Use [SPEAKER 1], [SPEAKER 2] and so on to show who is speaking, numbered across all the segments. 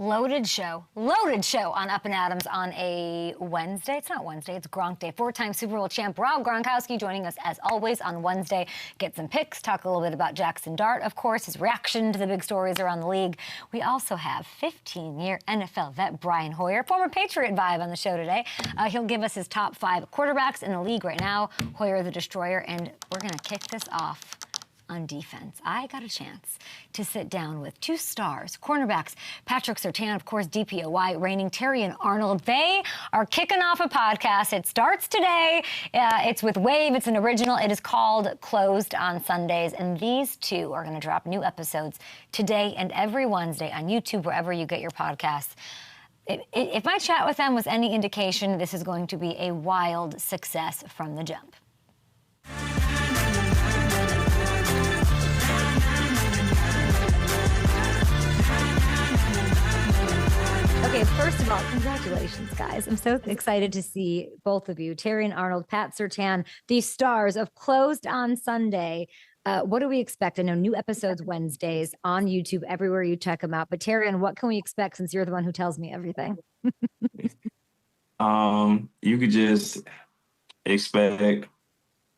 [SPEAKER 1] Loaded show on Up and Adams on a Wednesday. It's not Wednesday, it's Gronk Day. Four-time Super Bowl champ Rob Gronkowski joining us as always on Wednesday. Get some picks, talk a little bit about Jackson Dart, of course, his reaction to the big stories around the league. We also have 15-year NFL vet Brian Hoyer, former Patriot vibe on the show today. He'll give us his top 5 quarterbacks in the league right now. Hoyer the Destroyer, and we're going to kick this off on defense. I got a chance to sit down with 2 stars, cornerbacks, Patrick Surtain, of course, DPOY, reigning Terrion Arnold. They are kicking off a podcast. It starts today. It's with Wave. It's an original. It is called Closed on Sundays. And these 2 are going to drop new episodes today and every Wednesday on YouTube, wherever you get your podcasts. If my chat with them was any indication, this is going to be a wild success from the jump. Okay, first of all, congratulations, guys. I'm so excited to see both of you, Terrion Arnold, Pat Surtain, the stars of Closed on Sunday. What do we expect? I know new episodes Wednesdays on YouTube, everywhere you check them out. But Terrion, what can we expect since you're the one who tells me everything?
[SPEAKER 2] You could just expect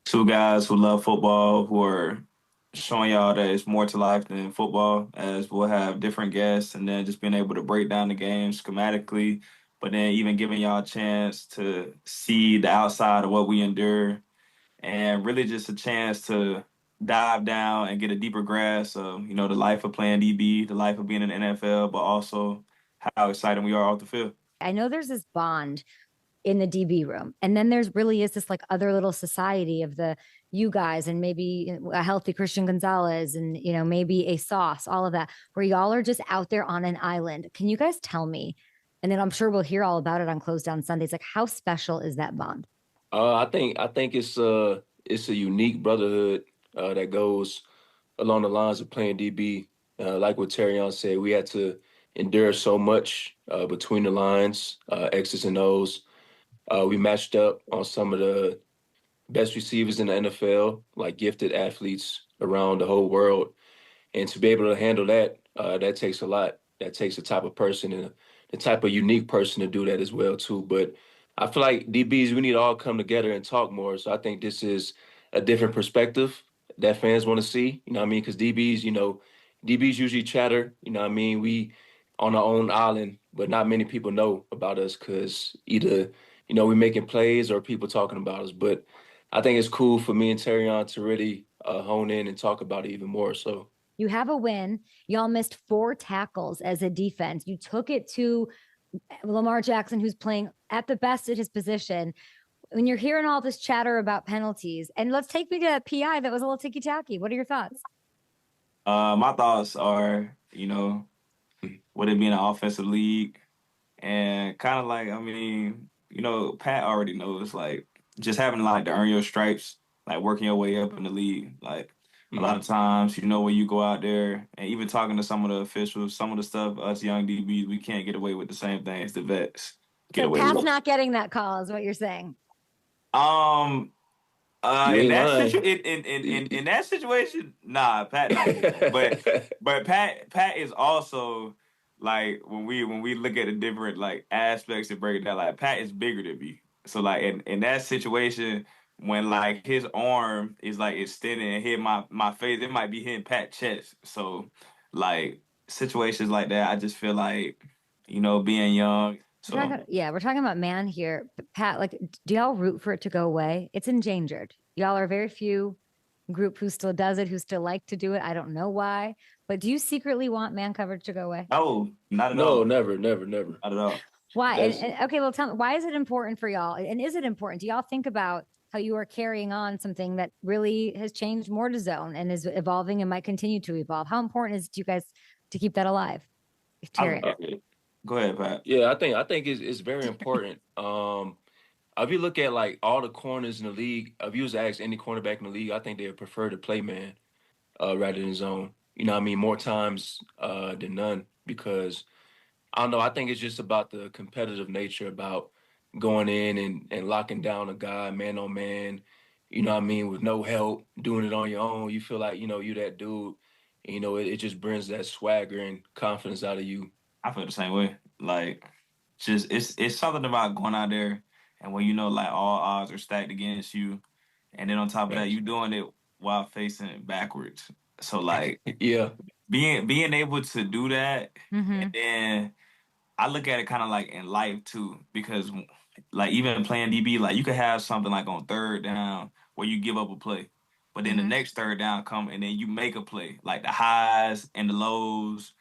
[SPEAKER 2] 2 guys who love football, who are showing y'all that it's more to life than football, as we'll have different guests and then just being able to break down the game schematically, but then even giving y'all a chance to see the outside of what we endure, and really just a chance to dive down and get a deeper grasp of, the life of playing DB, the life of being in the NFL, but also how exciting we are off the field.
[SPEAKER 1] I know there's this bond in the DB room, and then there's really is this like other little society of the you guys and maybe a healthy Christian Gonzalez and maybe a Sauce, all of that, where y'all are just out there on an island. Can you guys tell me, and then I'm sure we'll hear all about it on Closed Down Sundays, like how special is that bond?
[SPEAKER 3] I think it's a unique brotherhood that goes along the lines of playing DB. Like what Terrion said, we had to endure so much between the lines, X's and O's. We matched up on some of the best receivers in the NFL, like gifted athletes around the whole world. And to be able to handle that, that takes a lot. That takes the type of person and the type of unique person to do that as well, too. But I feel like DBs, we need to all come together and talk more. So I think this is a different perspective that fans want to see, because DBs, DBs usually chatter, we on our own island, but not many people know about us because either, we're making plays or people talking about us. But I think it's cool for me and Terrion to really hone in and talk about it even more. So
[SPEAKER 1] you have a win. Y'all missed 4 tackles as a defense. You took it to Lamar Jackson, who's playing at the best at his position. When you're hearing all this chatter about penalties, and let's take me to that PI that was a little ticky-tacky. What are your thoughts?
[SPEAKER 2] My thoughts are, would it be an offensive league? And kind of like, Pat already knows, like, just having, to earn your stripes, like, working your way up in the league. Like, a lot of times, when you go out there, and even talking to some of the officials, some of the stuff, us young DBs, we can't get away with the same things the vets get away
[SPEAKER 1] Pat's
[SPEAKER 2] with.
[SPEAKER 1] not getting that call is what you're saying.
[SPEAKER 2] In that situation, nah, Pat not getting that. But Pat is also, like, when we look at the different, like, aspects and break it down, like, Pat is bigger than me. So, like, in that situation, when, like, his arm is, like, extended and hit my face, it might be hitting Pat's chest. So, like, situations like that, I just feel like, being young. So
[SPEAKER 1] we're talking about man here. Pat, like, do y'all root for it to go away? It's endangered. Y'all are very few group who still does it, who still like to do it. I don't know why. But do you secretly want man coverage to go away?
[SPEAKER 2] No, not at all.
[SPEAKER 3] No, never.
[SPEAKER 2] Not at all.
[SPEAKER 1] Why? And okay, well, tell me, why is it important for y'all? And is it important? Do y'all think about how you are carrying on something that really has changed more to zone and is evolving and might continue to evolve? How important is it to you guys to keep that alive?
[SPEAKER 2] Go ahead, Pat.
[SPEAKER 3] Yeah, I think it's very important. If you look at, like, all the corners in the league, if you was to ask any cornerback in the league, I think they would prefer to play man rather than zone. More times than none, because I don't know. I think it's just about the competitive nature, about going in and locking down a guy man on man, with no help, doing it on your own. You feel like, you that dude, it just brings that swagger and confidence out of you
[SPEAKER 2] I feel the same way. Like, just it's something about going out there and when you know like all odds are stacked against you, and then on top of that,
[SPEAKER 3] Facts.
[SPEAKER 2] you doing it while facing it backwards. So like
[SPEAKER 3] Yeah.
[SPEAKER 2] being able to do that, and
[SPEAKER 1] Mm-hmm.
[SPEAKER 2] then I look at it kind of like in life too, because like even playing DB, like you could have something like on third down where you give up a play, but then the
[SPEAKER 1] Mm-hmm.
[SPEAKER 2] next third down come and then you make a play. Like the highs and the lows,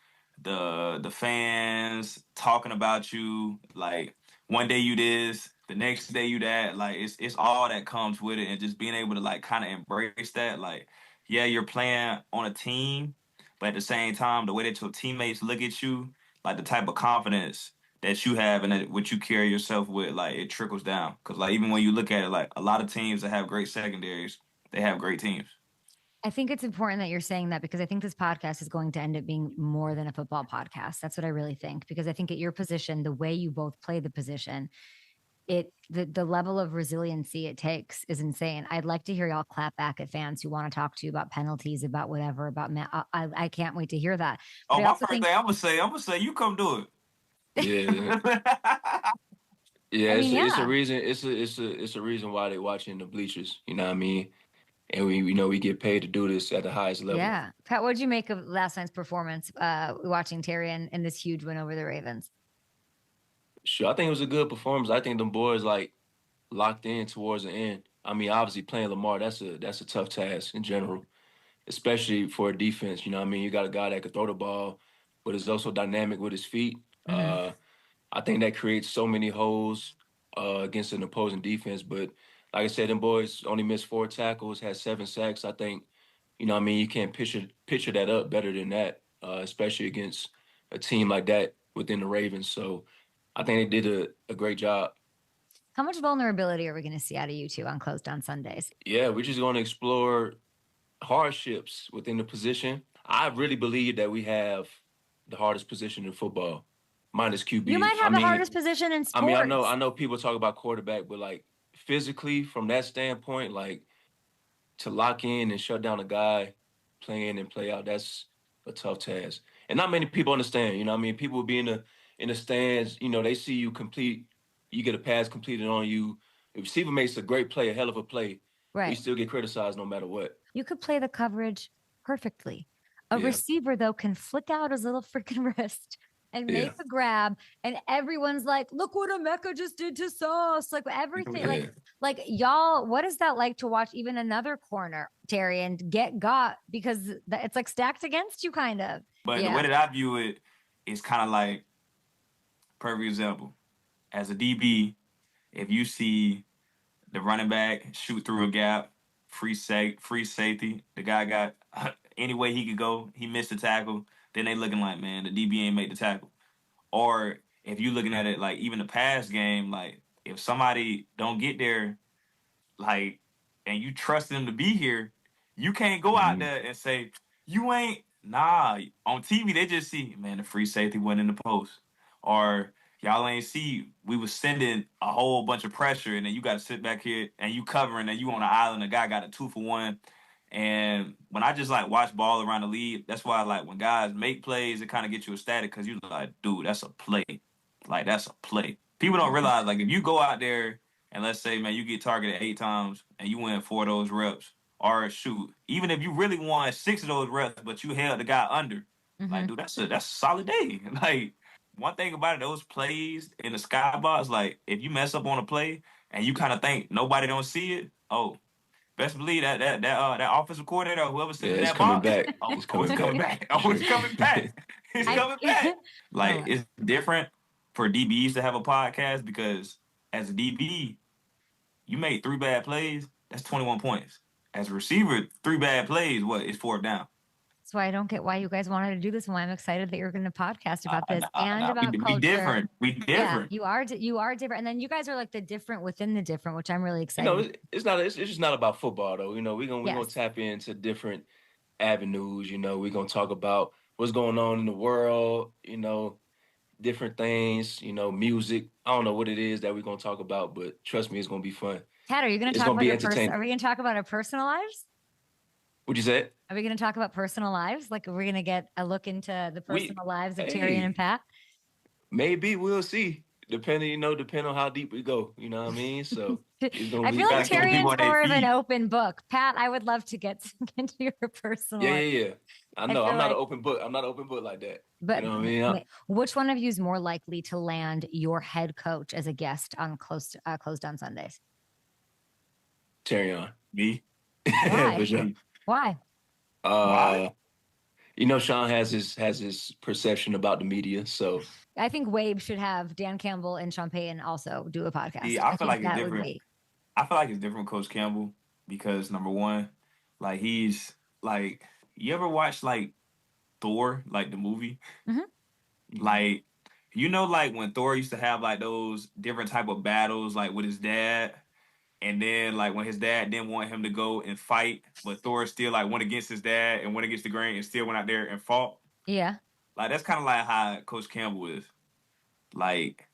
[SPEAKER 2] the fans talking about you. Like one day you this, the next day you that. Like it's all that comes with it, and just being able to like kind of embrace that. Like yeah, you're playing on a team, but at the same time, the way that your teammates look at you, like the type of confidence that you have and that what you carry yourself with, like it trickles down. Because like even when you look at it, like a lot of teams that have great secondaries, they have great teams.
[SPEAKER 1] I think it's important that you're saying that because I think this podcast is going to end up being more than a football podcast. That's what I really think. Because I think at your position, the way you both play the position, the level of resiliency it takes is insane. I'd like to hear y'all clap back at fans who want to talk to you about penalties, about whatever, about I can't wait to hear that. But
[SPEAKER 2] Oh,
[SPEAKER 1] I
[SPEAKER 2] my
[SPEAKER 1] also
[SPEAKER 2] first
[SPEAKER 1] think,
[SPEAKER 2] thing I'm gonna say, you come do
[SPEAKER 3] Yeah.
[SPEAKER 2] it.
[SPEAKER 3] Yeah,
[SPEAKER 1] I mean,
[SPEAKER 3] it's a
[SPEAKER 1] yeah,
[SPEAKER 3] reason. It's a reason why they watching the bleachers. You know what I mean? And we get paid to do this at the highest level.
[SPEAKER 1] yeah. Pat, what'd you make of last night's performance? Watching Terrion in this huge win over the Ravens.
[SPEAKER 3] Sure, I think it was a good performance. I think them boys like locked in towards the end. I mean, obviously playing Lamar, that's a tough task in general, especially for a defense. You know what I mean? You got a guy that can throw the ball, but is also dynamic with his feet.
[SPEAKER 1] Mm-hmm.
[SPEAKER 3] I think that creates so many holes against an opposing defense. But like I said, them boys only missed 4 tackles, had 7 sacks. I think, you know what I mean, you can't picture that up better than that, especially against a team like that within the Ravens. So I think they did a great job.
[SPEAKER 1] How much vulnerability are we going to see out of you two on Closed on Sundays?
[SPEAKER 3] Yeah, we're just going to explore hardships within the position. I really believe that we have the hardest position in football, minus
[SPEAKER 1] You
[SPEAKER 3] QB.
[SPEAKER 1] might have the hardest position in
[SPEAKER 3] I mean, I
[SPEAKER 1] sports.
[SPEAKER 3] know people talk about quarterback, but like physically, from that standpoint, like to lock in and shut down a guy playing and play out, that's a tough task. And not many people understand. You know what I mean? People will be in the stands, you know, they see you complete, you get a pass completed on you. The receiver makes a great play, a hell of a play, but you
[SPEAKER 1] Right.
[SPEAKER 3] still get criticized no matter what.
[SPEAKER 1] You could play the coverage perfectly. A
[SPEAKER 3] Yeah.
[SPEAKER 1] receiver, though, can flick out his little freaking wrist and
[SPEAKER 3] Yeah.
[SPEAKER 1] make a grab, and everyone's like, "Look what Emeka just did to Sauce!" Like everything,
[SPEAKER 3] Yeah.
[SPEAKER 1] like y'all. What is that like to watch even another corner, Terry, and get got because it's like stacked against you, kind of.
[SPEAKER 2] But the way
[SPEAKER 1] Yeah.
[SPEAKER 2] that I view it is kind of like perfect example. As a DB, if you see the running back shoot through a gap, free safety, the guy got any way he could go, he missed the tackle, then they looking like, man, the DB ain't made the tackle. Or if you looking at it like even the pass game, like if somebody don't get there, like, and you trust them to be here, you can't go out
[SPEAKER 3] Mhm.
[SPEAKER 2] there and say you ain't. Nah, on TV they just see, man, the free safety went in the post, or y'all ain't see we was sending a whole bunch of pressure, and then you got to sit back here and you covering, and you on the island. A guy got a 2-for-1, and when I just like watch ball around the league, that's why like when guys make plays, it kind of gets you ecstatic because you like, dude, that's a play, like that's a play. People don't
[SPEAKER 1] Mhm.
[SPEAKER 2] realize like if you go out there and let's say, man, you get targeted 8 times and you win 4 of those reps, or shoot, even if you really won 6 of those reps, but you held the guy under, like,
[SPEAKER 1] Mhm.
[SPEAKER 2] dude, that's a solid day. Like, one thing about it, those plays in the skybox, like, if you mess up on a play and you kind of think nobody don't see it, oh, best believe that offensive coordinator or whoever's
[SPEAKER 3] Yeah,
[SPEAKER 2] sitting in
[SPEAKER 3] it's
[SPEAKER 2] that
[SPEAKER 3] coming
[SPEAKER 2] box,
[SPEAKER 3] back.
[SPEAKER 2] oh,
[SPEAKER 3] It's
[SPEAKER 2] oh, it's
[SPEAKER 3] coming
[SPEAKER 2] coming
[SPEAKER 3] back
[SPEAKER 2] back.
[SPEAKER 3] for
[SPEAKER 2] Oh, it's
[SPEAKER 3] sure.
[SPEAKER 2] coming back. It's
[SPEAKER 1] I.
[SPEAKER 2] coming back. Like,
[SPEAKER 1] Oh,
[SPEAKER 2] it's different for DBs to have a podcast because as a DB, you made 3 bad plays, that's 21 points. As a receiver, 3 bad plays, what is fourth down?
[SPEAKER 1] that's why I don't get why you guys wanted to do this. And why I'm excited that you're going to podcast about this and
[SPEAKER 2] Nah,
[SPEAKER 1] about
[SPEAKER 2] we
[SPEAKER 1] culture.
[SPEAKER 2] different. We
[SPEAKER 1] Yeah,
[SPEAKER 2] different.
[SPEAKER 1] you are different, and then you guys are like the different within the different, which I'm really
[SPEAKER 3] You know,
[SPEAKER 1] excited.
[SPEAKER 3] it's not. It's just not about football though. You know, we're gonna
[SPEAKER 1] Yes.
[SPEAKER 3] tap into different avenues. You know, we're gonna talk about what's going on in the world. You know, different things. You know, music. I don't know what it is that we're gonna talk about, but trust me, it's gonna be fun.
[SPEAKER 1] Kat, are you going to
[SPEAKER 3] It's
[SPEAKER 1] talk
[SPEAKER 3] gonna
[SPEAKER 1] about
[SPEAKER 3] be
[SPEAKER 1] your
[SPEAKER 3] entertaining.
[SPEAKER 1] Are we going to talk about our personal lives?
[SPEAKER 3] What you said?
[SPEAKER 1] Are we going to talk about personal lives? Like, are we going to get a look into the
[SPEAKER 3] We
[SPEAKER 1] personal lives of Tyrion and
[SPEAKER 3] hey,
[SPEAKER 1] Pat?
[SPEAKER 3] Maybe we'll see. Depending on how deep we go. You know what I mean? So it's gonna
[SPEAKER 1] I
[SPEAKER 3] be
[SPEAKER 1] feel like
[SPEAKER 2] Gotta keep people
[SPEAKER 1] Terrion's
[SPEAKER 2] on their
[SPEAKER 1] more of an
[SPEAKER 2] feet.
[SPEAKER 1] open book. Pat, I would love to get into your personal
[SPEAKER 3] yeah,
[SPEAKER 1] life.
[SPEAKER 3] yeah, yeah. I
[SPEAKER 1] I
[SPEAKER 3] know.
[SPEAKER 1] feel
[SPEAKER 3] I'm not
[SPEAKER 1] like,
[SPEAKER 3] an open book. I'm not an open book like that.
[SPEAKER 1] but
[SPEAKER 3] You know what I mean?
[SPEAKER 1] which one of you is more likely to land your head coach as a guest on Closed on Sundays?
[SPEAKER 3] Terrion.
[SPEAKER 2] Me.
[SPEAKER 1] Why?
[SPEAKER 3] For sure.
[SPEAKER 1] Why?
[SPEAKER 3] Uh, Sean has his perception about the media, so
[SPEAKER 1] I think Wabe should have Dan Campbell and Sean Payton also do a podcast.
[SPEAKER 2] Yeah, I feel
[SPEAKER 1] think
[SPEAKER 2] like it's
[SPEAKER 1] that would
[SPEAKER 2] different.
[SPEAKER 1] be.
[SPEAKER 2] I feel like it's different with Coach Campbell because number one, like he's like you ever watch like Thor, like the movie?
[SPEAKER 1] Mhm.
[SPEAKER 2] Like like when Thor used to have like those different type of battles like with his dad, and then like when his dad didn't want him to go and fight, but Thor still like went against his dad and went against the grain and still went out there and fought.
[SPEAKER 1] Yeah.
[SPEAKER 2] Like that's kind of like how Coach Campbell is. Like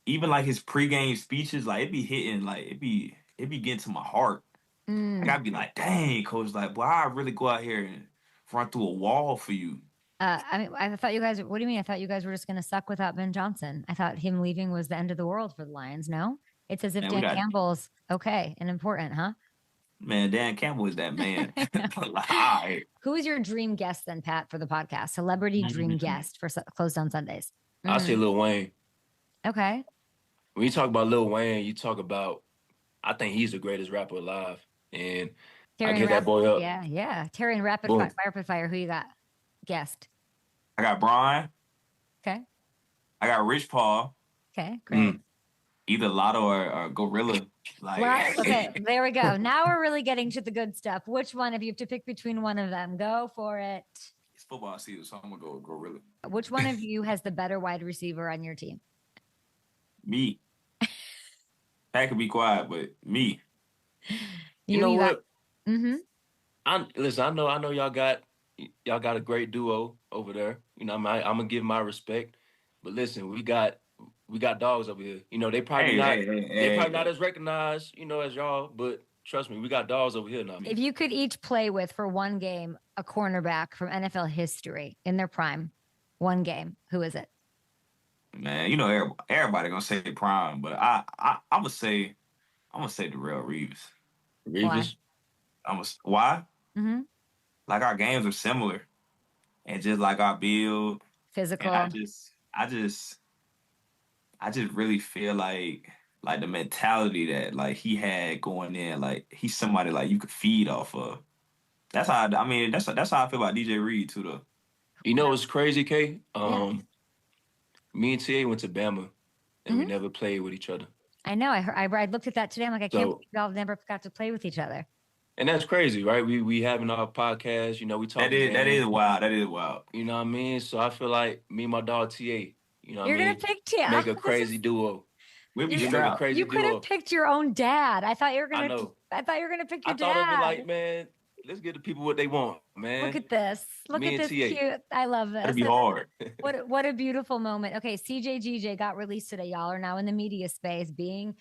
[SPEAKER 2] even like his pregame speeches, like it be hitting, like it be getting to my heart. Like
[SPEAKER 1] Mm.
[SPEAKER 2] I'd be like, dang, coach, like, boy, I really go out here and run through a wall for you.
[SPEAKER 1] I mean, I thought you guys. What do you mean? I thought you guys were just going to suck without Ben Johnson. I thought him leaving was the end of the world for the Lions. No, it's as if
[SPEAKER 2] Man, we
[SPEAKER 1] Dan
[SPEAKER 2] got
[SPEAKER 1] Campbell's okay and important, huh?
[SPEAKER 2] man, Dan Campbell is that man.
[SPEAKER 1] I know.
[SPEAKER 2] Like, all right.
[SPEAKER 1] Who is your dream guest then, Pat, for the podcast? Celebrity dream guest for Closed on Sundays.
[SPEAKER 3] I say Lil Wayne.
[SPEAKER 1] Okay.
[SPEAKER 3] When you talk about Lil Wayne, you talk about I think he's the greatest rapper alive, and I get that boy up.
[SPEAKER 1] Yeah, yeah. Terrion
[SPEAKER 3] Boom.
[SPEAKER 1] rapid fire. Who you got? Guest.
[SPEAKER 2] I got Brian.
[SPEAKER 1] Okay.
[SPEAKER 2] I got Rich Paul.
[SPEAKER 1] Okay. Great.
[SPEAKER 2] Either Lotto or Gorilla. Like,
[SPEAKER 1] Okay, there we go. Now we're really getting to the good stuff. Which one, if you have to pick between one of them, go for it.
[SPEAKER 2] It's football season, so I'm gonna go with Gorilla.
[SPEAKER 1] Which one of you has the better wide receiver on your team?
[SPEAKER 2] Me. Pat could be quiet, but me.
[SPEAKER 3] You know what?
[SPEAKER 1] Mm-hmm.
[SPEAKER 3] Listen, I know y'all got a great duo over there. You know, I'm gonna give my respect, but listen, we got dogs over here. You know, they probably not as recognized, as y'all, but trust me, we got dogs over here now.
[SPEAKER 1] If you could each play with for one game a cornerback from NFL history in their prime, one game, who is it?
[SPEAKER 2] Man, everybody gonna say Prime, but I'm gonna say Darrell Reeves.
[SPEAKER 3] Reeves.
[SPEAKER 2] Why?
[SPEAKER 1] Mm-hmm.
[SPEAKER 2] Like our games are similar, and just like our build,
[SPEAKER 1] Physical.
[SPEAKER 2] and I just really feel like the mentality that like he had going in, like he's somebody like you could feed off of. That's how that's how I feel about DJ Reed too, though.
[SPEAKER 3] You know what's crazy, Kay?
[SPEAKER 1] Yeah.
[SPEAKER 3] Me and TA went to Bama, and we never played with each other.
[SPEAKER 1] I know. I looked at that today. I'm like, I can't believe y'all never got to play with each other.
[SPEAKER 3] And that's crazy, right? We having our podcast, we talk.
[SPEAKER 2] That is wild. That is wild.
[SPEAKER 3] You know what I mean? So I feel like me and my dog TA,
[SPEAKER 1] You're gonna pick TA.
[SPEAKER 3] Make a crazy duo.
[SPEAKER 2] We'll be
[SPEAKER 3] Make a
[SPEAKER 2] strapped.
[SPEAKER 3] crazy
[SPEAKER 1] You
[SPEAKER 3] duo.
[SPEAKER 1] could have picked your own dad. I thought you were gonna.
[SPEAKER 3] I know.
[SPEAKER 1] I thought you were gonna pick your
[SPEAKER 3] I thought it'd
[SPEAKER 1] dad.
[SPEAKER 3] be like, man, let's give the people what they want, man.
[SPEAKER 1] Look at this. Look
[SPEAKER 3] Me
[SPEAKER 1] at
[SPEAKER 3] and
[SPEAKER 1] this
[SPEAKER 3] TA.
[SPEAKER 1] cute. I love this.
[SPEAKER 2] That'd be hard.
[SPEAKER 1] What a beautiful moment. Okay, CJGJ got released today. Y'all are now in the media space. You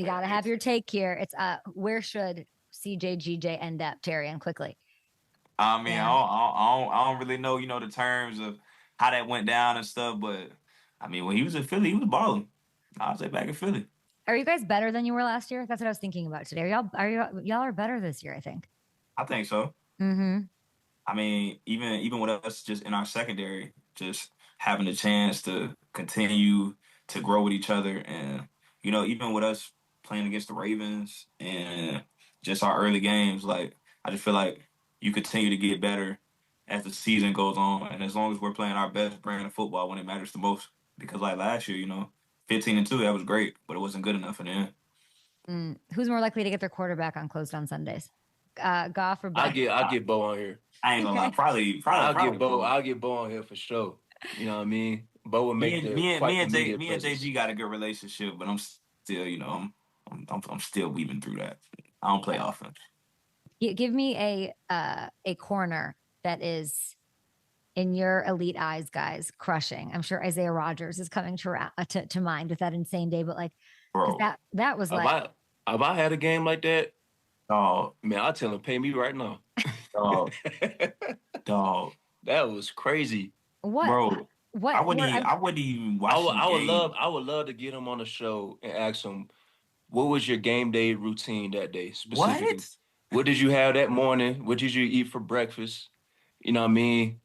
[SPEAKER 1] gotta have your take here. It's where should CJGJ end up, Terrion? Quickly.
[SPEAKER 2] I mean,
[SPEAKER 1] Yeah.
[SPEAKER 2] I don't really know, the terms of how that went down and stuff, but I mean, when he was in Philly, he was balling. I'll say back in Philly.
[SPEAKER 1] Are you guys better than you were last year? That's what I was thinking about today. Y'all are better this year, I think.
[SPEAKER 2] I think so.
[SPEAKER 1] Mm-hmm.
[SPEAKER 2] I mean, even with us just in our secondary, just having the chance to continue to grow with each other, and even with us playing against the Ravens and just our early games, like I just feel like you continue to get better as the season goes on, and as long as we're playing our best brand of football when it matters the most. Because like last year, 15-2, that was great, but it wasn't good enough in the end.
[SPEAKER 1] Who's more likely to get their quarterback on Closed on Sundays? Goff or Bo?
[SPEAKER 3] I'll get Bo on here.
[SPEAKER 2] I ain't gonna lie, probably
[SPEAKER 3] I'll get Bo on here for sure. You know what I mean? Bo would make
[SPEAKER 2] me and JG got a good relationship, but I'm still, I'm still weaving through that. I don't play offense.
[SPEAKER 1] Give me a corner that is in your elite eyes, guys, crushing. I'm sure Isaiah Rodgers is coming to mind with that insane day, but like,
[SPEAKER 2] Bro,
[SPEAKER 1] that was like.
[SPEAKER 3] Have I had a game like that?
[SPEAKER 2] Dog,
[SPEAKER 3] man, I'll tell him, pay me right now.
[SPEAKER 2] dog.
[SPEAKER 3] That was crazy.
[SPEAKER 1] What?
[SPEAKER 2] Bro,
[SPEAKER 1] What?
[SPEAKER 2] I wouldn't even watch the
[SPEAKER 3] I would love to get him on the show and ask him, what was your game day routine that day specifically?
[SPEAKER 2] What?
[SPEAKER 3] What did you have that morning? What did you eat for breakfast? You know what I mean?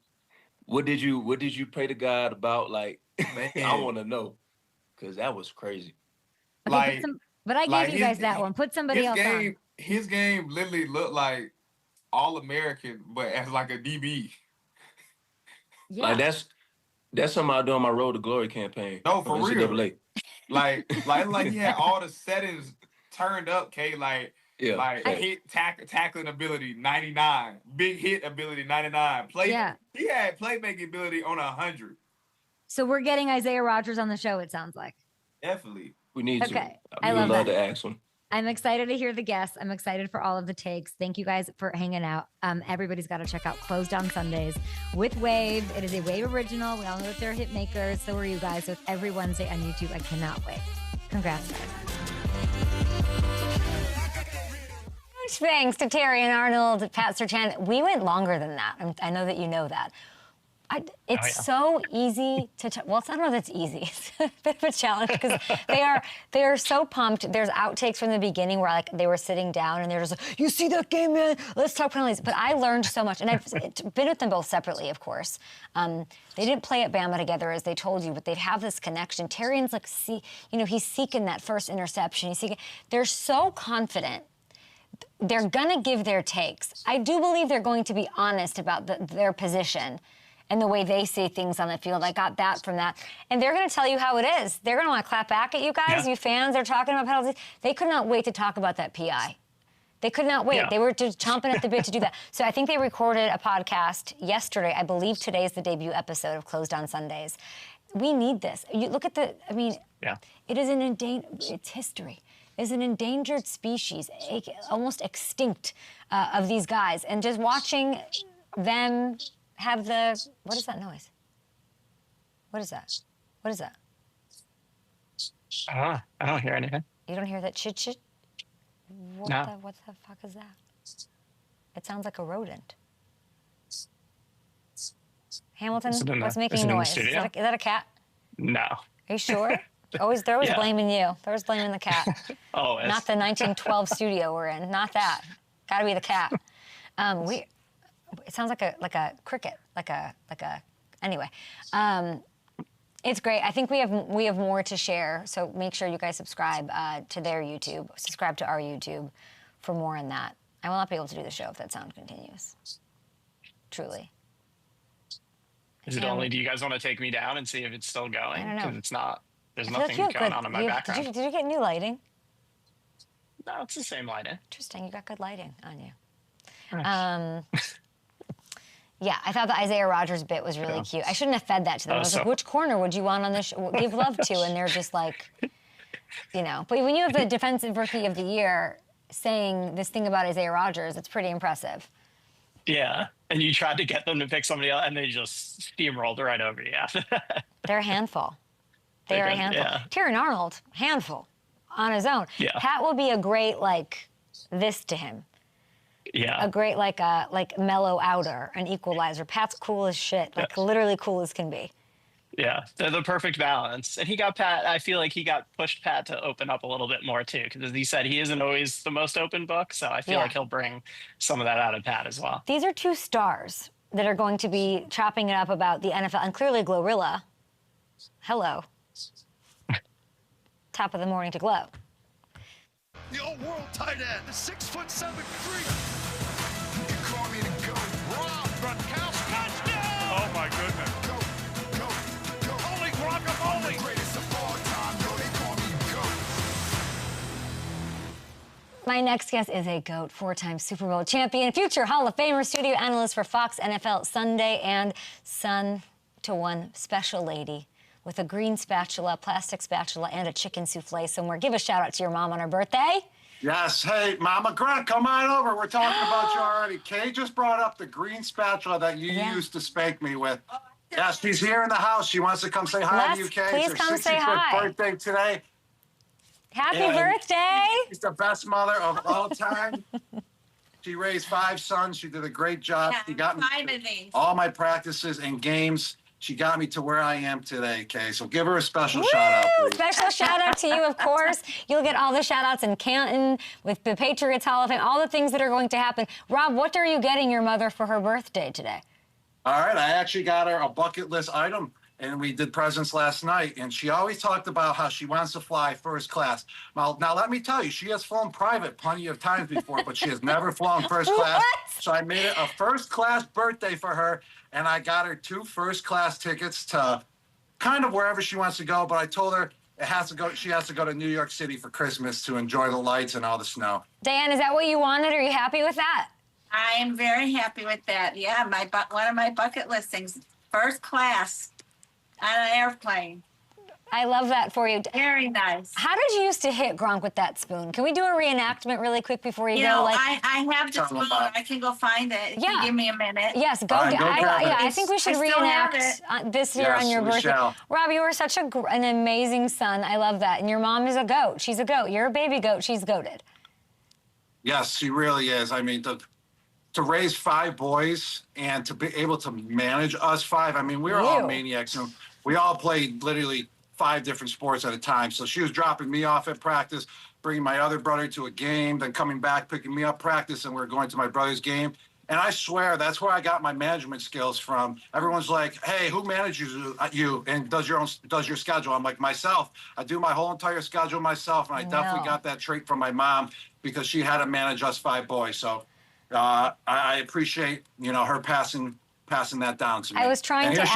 [SPEAKER 3] What did you pray to God about? Like, I want to know, because that was crazy.
[SPEAKER 1] Okay, but I gave you guys that one. Put somebody else on.
[SPEAKER 4] His game literally looked like All-American, but as like a DB.
[SPEAKER 1] Yeah.
[SPEAKER 3] Like that's something I do on my Road to Glory campaign.
[SPEAKER 4] No, for real.
[SPEAKER 3] NCAA.
[SPEAKER 4] Like he had all the settings turned up, K. Like tackling ability 99, big hit ability 99. He had playmaking ability on 100.
[SPEAKER 1] So we're getting Isaiah Rodgers on the show, it sounds like.
[SPEAKER 4] Definitely.
[SPEAKER 3] We need to.
[SPEAKER 1] Okay.
[SPEAKER 3] I would love to ask him.
[SPEAKER 1] I'm excited to hear the guests. I'm excited for all of the takes. Thank you guys for hanging out. Everybody's got to check out Closed on Sundays with Wave. It is a Wave original. We all know that they're hit makers. So are you guys. So it's every Wednesday on YouTube. I cannot wait. Congrats, guys. Huge thanks to Terrion Arnold, Pat Surtain. We went longer than that. I know that you know that. It's so easy to well, I don't know if it's easy. It's a bit of a challenge because they are so pumped. There's outtakes from the beginning where like they were sitting down and they're just like, you see that game, man? Let's talk penalties. But I learned so much, and I've been with them both separately, of course. They didn't play at Bama together as they told you, but they'd have this connection. Terrion's like, he's seeking that first interception. They're so confident. They're gonna give their takes. I do believe they're going to be honest about their position and the way they see things on the field. I got that from that. And they're going to tell you how it is. They're going to want to clap back at you guys, you fans. They're talking about penalties. They could not wait to talk about that PI. They could not wait. Yeah. They were just chomping at the bit to do that. So I think they recorded a podcast yesterday. I believe today is the debut episode of Closed on Sundays. We need this. You look at it is it's history. It's an endangered species, almost extinct of these guys. And just watching them have what is that noise? What is that? What is that?
[SPEAKER 5] I don't hear anything.
[SPEAKER 1] You don't hear that chit? What the fuck is that? It sounds like a rodent. Hamilton, what's making noise? Is that a cat?
[SPEAKER 5] No.
[SPEAKER 1] Are you sure? They're always blaming you. They're always blaming the cat.
[SPEAKER 5] Always.
[SPEAKER 1] Not the 1912 studio we're in. Not that. Got to be the cat. It sounds like a cricket, anyway. It's great. I think we have more to share, so make sure you guys subscribe to their YouTube, subscribe to our YouTube for more on that. I will not be able to do the show if that sound continues. Truly.
[SPEAKER 5] Is it only, do you guys want to take me down and see if it's still going?
[SPEAKER 1] I don't know.
[SPEAKER 5] Because it's not, there's nothing going on in my background.
[SPEAKER 1] Did you get new lighting?
[SPEAKER 5] No, it's the same lighting.
[SPEAKER 1] Interesting. You got good lighting on you.
[SPEAKER 5] Nice.
[SPEAKER 1] Yeah, I thought the Isaiah Rodgers bit was really cute. I shouldn't have fed that to them. I was like, which corner would you want on this give love to? And they're just like, But when you have the Defensive Rookie of the Year saying this thing about Isaiah Rodgers, it's pretty impressive.
[SPEAKER 5] Yeah, and you tried to get them to pick somebody else, and they just steamrolled right over you after that.
[SPEAKER 1] They're a handful. They are a handful. Yeah. Terrion Arnold, handful on his own.
[SPEAKER 5] Yeah.
[SPEAKER 1] Pat will be a great, this to him.
[SPEAKER 5] Yeah.
[SPEAKER 1] A great, mellow outer, an equalizer. Pat's cool as shit, literally cool as can be.
[SPEAKER 5] Yeah, they're the perfect balance. And I feel like he got pushed Pat to open up a little bit more too, because as he said, he isn't always the most open book, so I feel like he'll bring some of that out of Pat as well.
[SPEAKER 1] These are two stars that are going to be chopping it up about the NFL, and clearly Glorilla. Hello. Top of the morning to Glow.
[SPEAKER 6] The old world tight end, the 6'7" freak. You can call me the GOAT. Rob Gronkowski. Touchdown!
[SPEAKER 7] Oh my goodness.
[SPEAKER 6] Go.
[SPEAKER 7] Holy guacamole.
[SPEAKER 6] I'm the greatest of all time. Yo, they call me GOAT.
[SPEAKER 1] My next guest is a GOAT, four-time Super Bowl champion, future Hall of Famer, studio analyst for Fox NFL Sunday, and son to one special lady with a green spatula, plastic spatula, and a chicken souffle somewhere. Give a shout out to your mom on her birthday.
[SPEAKER 8] Yes, hey, Mama Gronk, come on over. We're talking about you already. Kay just brought up the green spatula that you used to spank me with. Yes, she's here in the house. She wants to come say hi to you, Kay.
[SPEAKER 1] Please come say hi.
[SPEAKER 8] Birthday today.
[SPEAKER 1] Happy birthday.
[SPEAKER 8] She's the best mother of all time. She raised 5 sons. She did a great job. She got me all my practices and games. she got me to where I am today, Kay. So give her a special shout out, please.
[SPEAKER 1] Special shout out to you, of course. You'll get all the shout outs in Canton with the Patriots Hall of Fame, all the things that are going to happen. Rob, what are you getting your mother for her birthday today?
[SPEAKER 8] All right, I actually got her a bucket list item, and we did presents last night, and she always talked about how she wants to fly first class. Now let me tell you, she has flown private plenty of times before, but she has never flown first class. So I made it a first class birthday for her, and I got her 2 first class tickets to kind of wherever she wants to go, but I told her she has to go to New York City for Christmas to enjoy the lights and all the snow.
[SPEAKER 1] Diane, is that what you wanted? Are you happy with that?
[SPEAKER 7] I am very happy with that. Yeah, one of my bucket list things, first class on an airplane.
[SPEAKER 1] I love that for you.
[SPEAKER 7] Very nice.
[SPEAKER 1] How did you used to hit Gronk with that spoon? Can we do a reenactment really quick before you go?
[SPEAKER 7] I have the spoon. I can go find it. If you give me a minute.
[SPEAKER 1] Yes, go. I think we should reenact this year on your birthday. Rob, you are such an amazing son. I love that. And your mom is a goat. She's a goat. You're a baby goat. She's goated.
[SPEAKER 8] Yes, she really is. I mean, to raise 5 boys and to be able to manage us 5, I mean, we were all maniacs. And we all played literally 5 different sports at a time. So she was dropping me off at practice, bringing my other brother to a game, then coming back, picking me up practice, and we were going to my brother's game. And I swear, that's where I got my management skills from. Everyone's like, hey, who manages you and does your schedule? I'm like, myself. I do my whole entire schedule myself, and I definitely got that trait from my mom because she had to manage us 5 boys. So I appreciate, her passing that down to me.
[SPEAKER 1] I was trying to ask.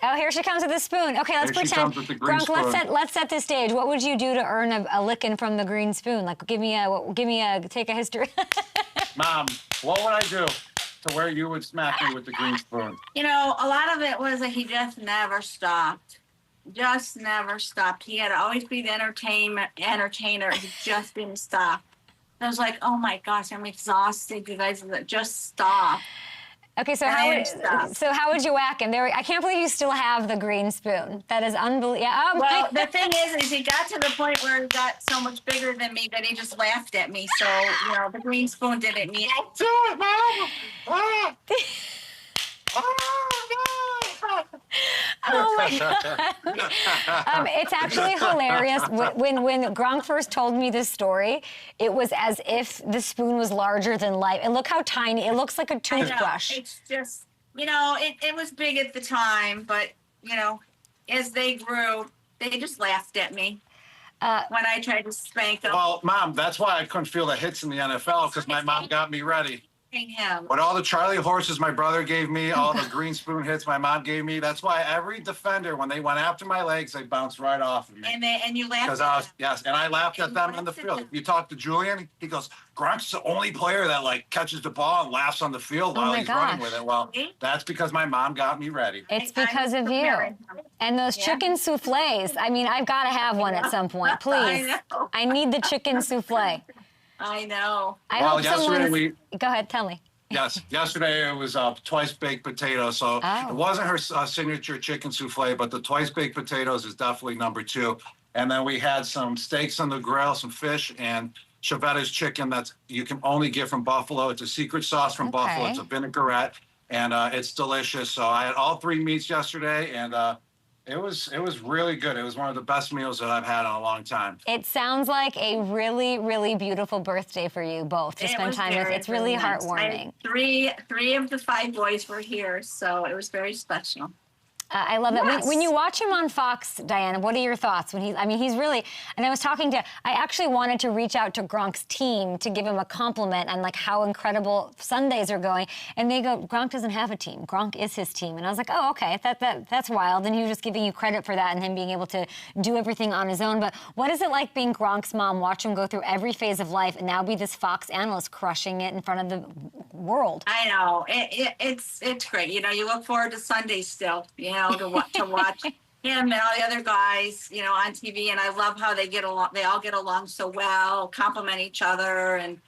[SPEAKER 1] Here she comes with the spoon. Okay, let's pretend. Gronk, let's set the stage. What would you do to earn a licking from the green spoon? Like, take a history.
[SPEAKER 8] Mom, what would I do to where you would smack me with the green spoon?
[SPEAKER 7] A lot of it was that he just never stopped. Just never stopped. He had to always be the entertainer. He just didn't stop. I was like, oh my gosh, I'm exhausted. You guys, just stop.
[SPEAKER 1] Okay, so how would you whack him? I can't believe you still have the green spoon. That is unbelievable.
[SPEAKER 7] Well, the thing is he got to the point where he got so much bigger than me that he just laughed at me. So, the green spoon didn't need it.
[SPEAKER 8] Don't do it, Mom!
[SPEAKER 1] Oh my God. It's actually hilarious. When Gronk first told me this story, it was as if the spoon was larger than life. And look how tiny. It looks like a toothbrush.
[SPEAKER 7] It's just, it was big at the time, but, as they grew, they just laughed at me. When I tried to spank them.
[SPEAKER 8] Well, Mom, that's why I couldn't feel the hits in the NFL, because my mom got me ready.
[SPEAKER 7] Him.
[SPEAKER 8] What all the Charlie horses my brother gave me, all the green spoon hits my mom gave me, that's why every defender, when they went after my legs, they bounced right off of me.
[SPEAKER 7] And you laughed at them.
[SPEAKER 8] And I laughed at them in the field. You talk to Julian, he goes, Gronk's the only player that catches the ball and laughs on the field while he's running with it. Well, that's because my mom got me ready.
[SPEAKER 1] It's because of you. And those chicken souffles. I mean, I've got to have one at some point, please. I need the chicken souffle.
[SPEAKER 7] I know.
[SPEAKER 8] Yesterday
[SPEAKER 1] Go ahead, tell me.
[SPEAKER 8] Yes, yesterday it was twice baked potatoes. So it wasn't her signature chicken souffle, but the twice baked potatoes is definitely number 2. And then we had some steaks on the grill, some fish, and Chevette's chicken that you can only get from Buffalo. It's a secret sauce from Buffalo. It's a vinaigrette, and it's delicious. So I had all 3 meats yesterday, and it was really good. It was one of the best meals that I've had in a long time.
[SPEAKER 1] It sounds like a really, really beautiful birthday for you both to spend time with. It's really heartwarming.
[SPEAKER 7] Three of the 5 boys were here, so it was very special.
[SPEAKER 1] I love that. When you watch him on Fox, Diana, what are your thoughts? He's really, and I actually wanted to reach out to Gronk's team to give him a compliment on how incredible Sundays are going. And they go, Gronk doesn't have a team. Gronk is his team. And I was like, oh, okay, that's wild. And he was just giving you credit for that and him being able to do everything on his own. But what is it like being Gronk's mom, watch him go through every phase of life and now be this Fox analyst crushing it in front of the world?
[SPEAKER 7] I know. It's great. You look forward to Sundays still, to watch him and all the other guys, on TV. And I love how they get along. They all get along so well, compliment each other, and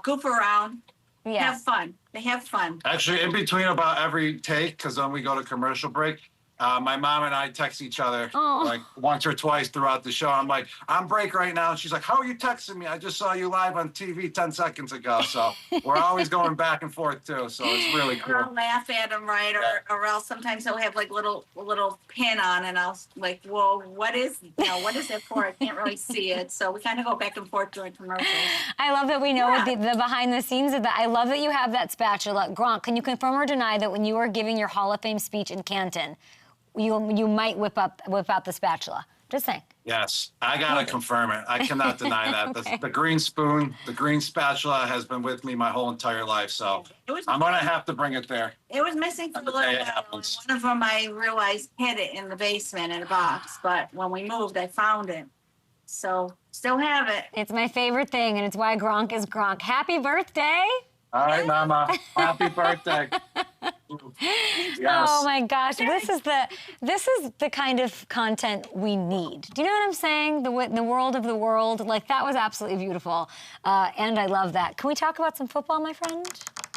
[SPEAKER 7] goof around. Have fun. They have fun.
[SPEAKER 8] Actually, in between about every take, because then we go to commercial break, My mom and I text each other like once or twice throughout the show. I'm like, I'm break right now. And she's like, how are you texting me? I just saw you live on TV 10 seconds ago. So we're always going back and forth too. So it's really cool.
[SPEAKER 7] I'll laugh at him, right? Or else sometimes he'll have like little pin on, and I'll like, well, what is it for? I can't really see it. So we kind of go back and forth during commercials.
[SPEAKER 1] I love that we know what the behind the scenes of that. I love that you have that spatula. Gronk, can you confirm or deny that when you are giving your Hall of Fame speech in Canton, you might whip out the spatula? Just saying.
[SPEAKER 8] Yes, I gotta confirm it. I cannot deny that.
[SPEAKER 1] Okay.
[SPEAKER 8] The green spoon, the green spatula has been with me my whole entire life. So I'm gonna have to bring it there.
[SPEAKER 7] It was missing for a little while. One of them I realized hid it in the basement in a box, but when we moved, I found it. So still have it.
[SPEAKER 1] It's my favorite thing, and it's why Gronk is Gronk. Happy birthday!
[SPEAKER 8] All right, Mama. Happy birthday. Yes.
[SPEAKER 1] Oh my gosh, this is the kind of content we need. Do you know what I'm saying? The world of the world, like that was absolutely beautiful, and I love that. Can we talk about some football, my friend?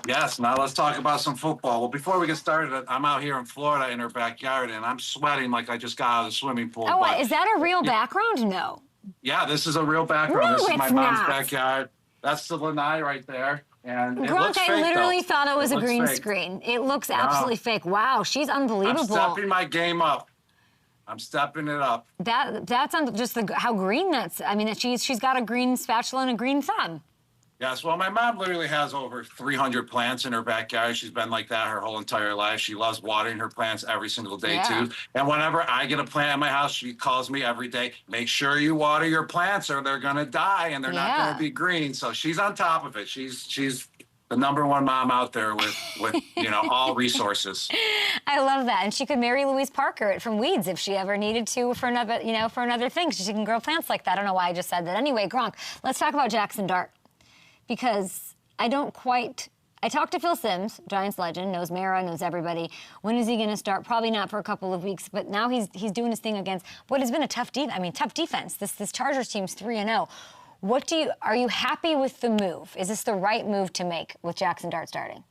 [SPEAKER 8] Yes. Now let's talk about some football. Well, before we get started, I'm out here in Florida in her backyard, and I'm sweating like I just got out of the swimming pool.
[SPEAKER 1] Oh, is that a real background? No.
[SPEAKER 8] Yeah, this is a real background.
[SPEAKER 1] No,
[SPEAKER 8] this is my
[SPEAKER 1] it's
[SPEAKER 8] mom's
[SPEAKER 1] not.
[SPEAKER 8] backyard. That's the lanai right there. And it
[SPEAKER 1] Gronk,
[SPEAKER 8] looks fake,
[SPEAKER 1] I literally thought it was a green
[SPEAKER 8] fake.
[SPEAKER 1] screen. It looks absolutely fake. Wow, she's unbelievable.
[SPEAKER 8] I'm stepping my game up. I'm stepping it up.
[SPEAKER 1] That's just how green that's. I mean, she's got a green spatula and a green thumb.
[SPEAKER 8] Yes, well, my mom literally has over 300 plants in her backyard. She's been like that her whole entire life. She loves watering her plants every single day, too. And whenever I get a plant in my house, she calls me every day, make sure you water your plants or they're going to die and they're not going to be green. So she's on top of it. She's the number one mom out there with all resources.
[SPEAKER 1] I love that. And she could marry Louise Parker from Weeds if she ever needed to for another thing. She can grow plants like that. I don't know why I just said that. Anyway, Gronk, let's talk about Jackson Dart. Because I talked to Phil Simms, Giants legend, knows Mara, knows everybody. When is he going to start? Probably not for a couple of weeks, but now he's doing his thing against what has been a tough defense. This Chargers team's 3-0. Are you happy with the move? Is this the right move to make with Jackson Dart starting?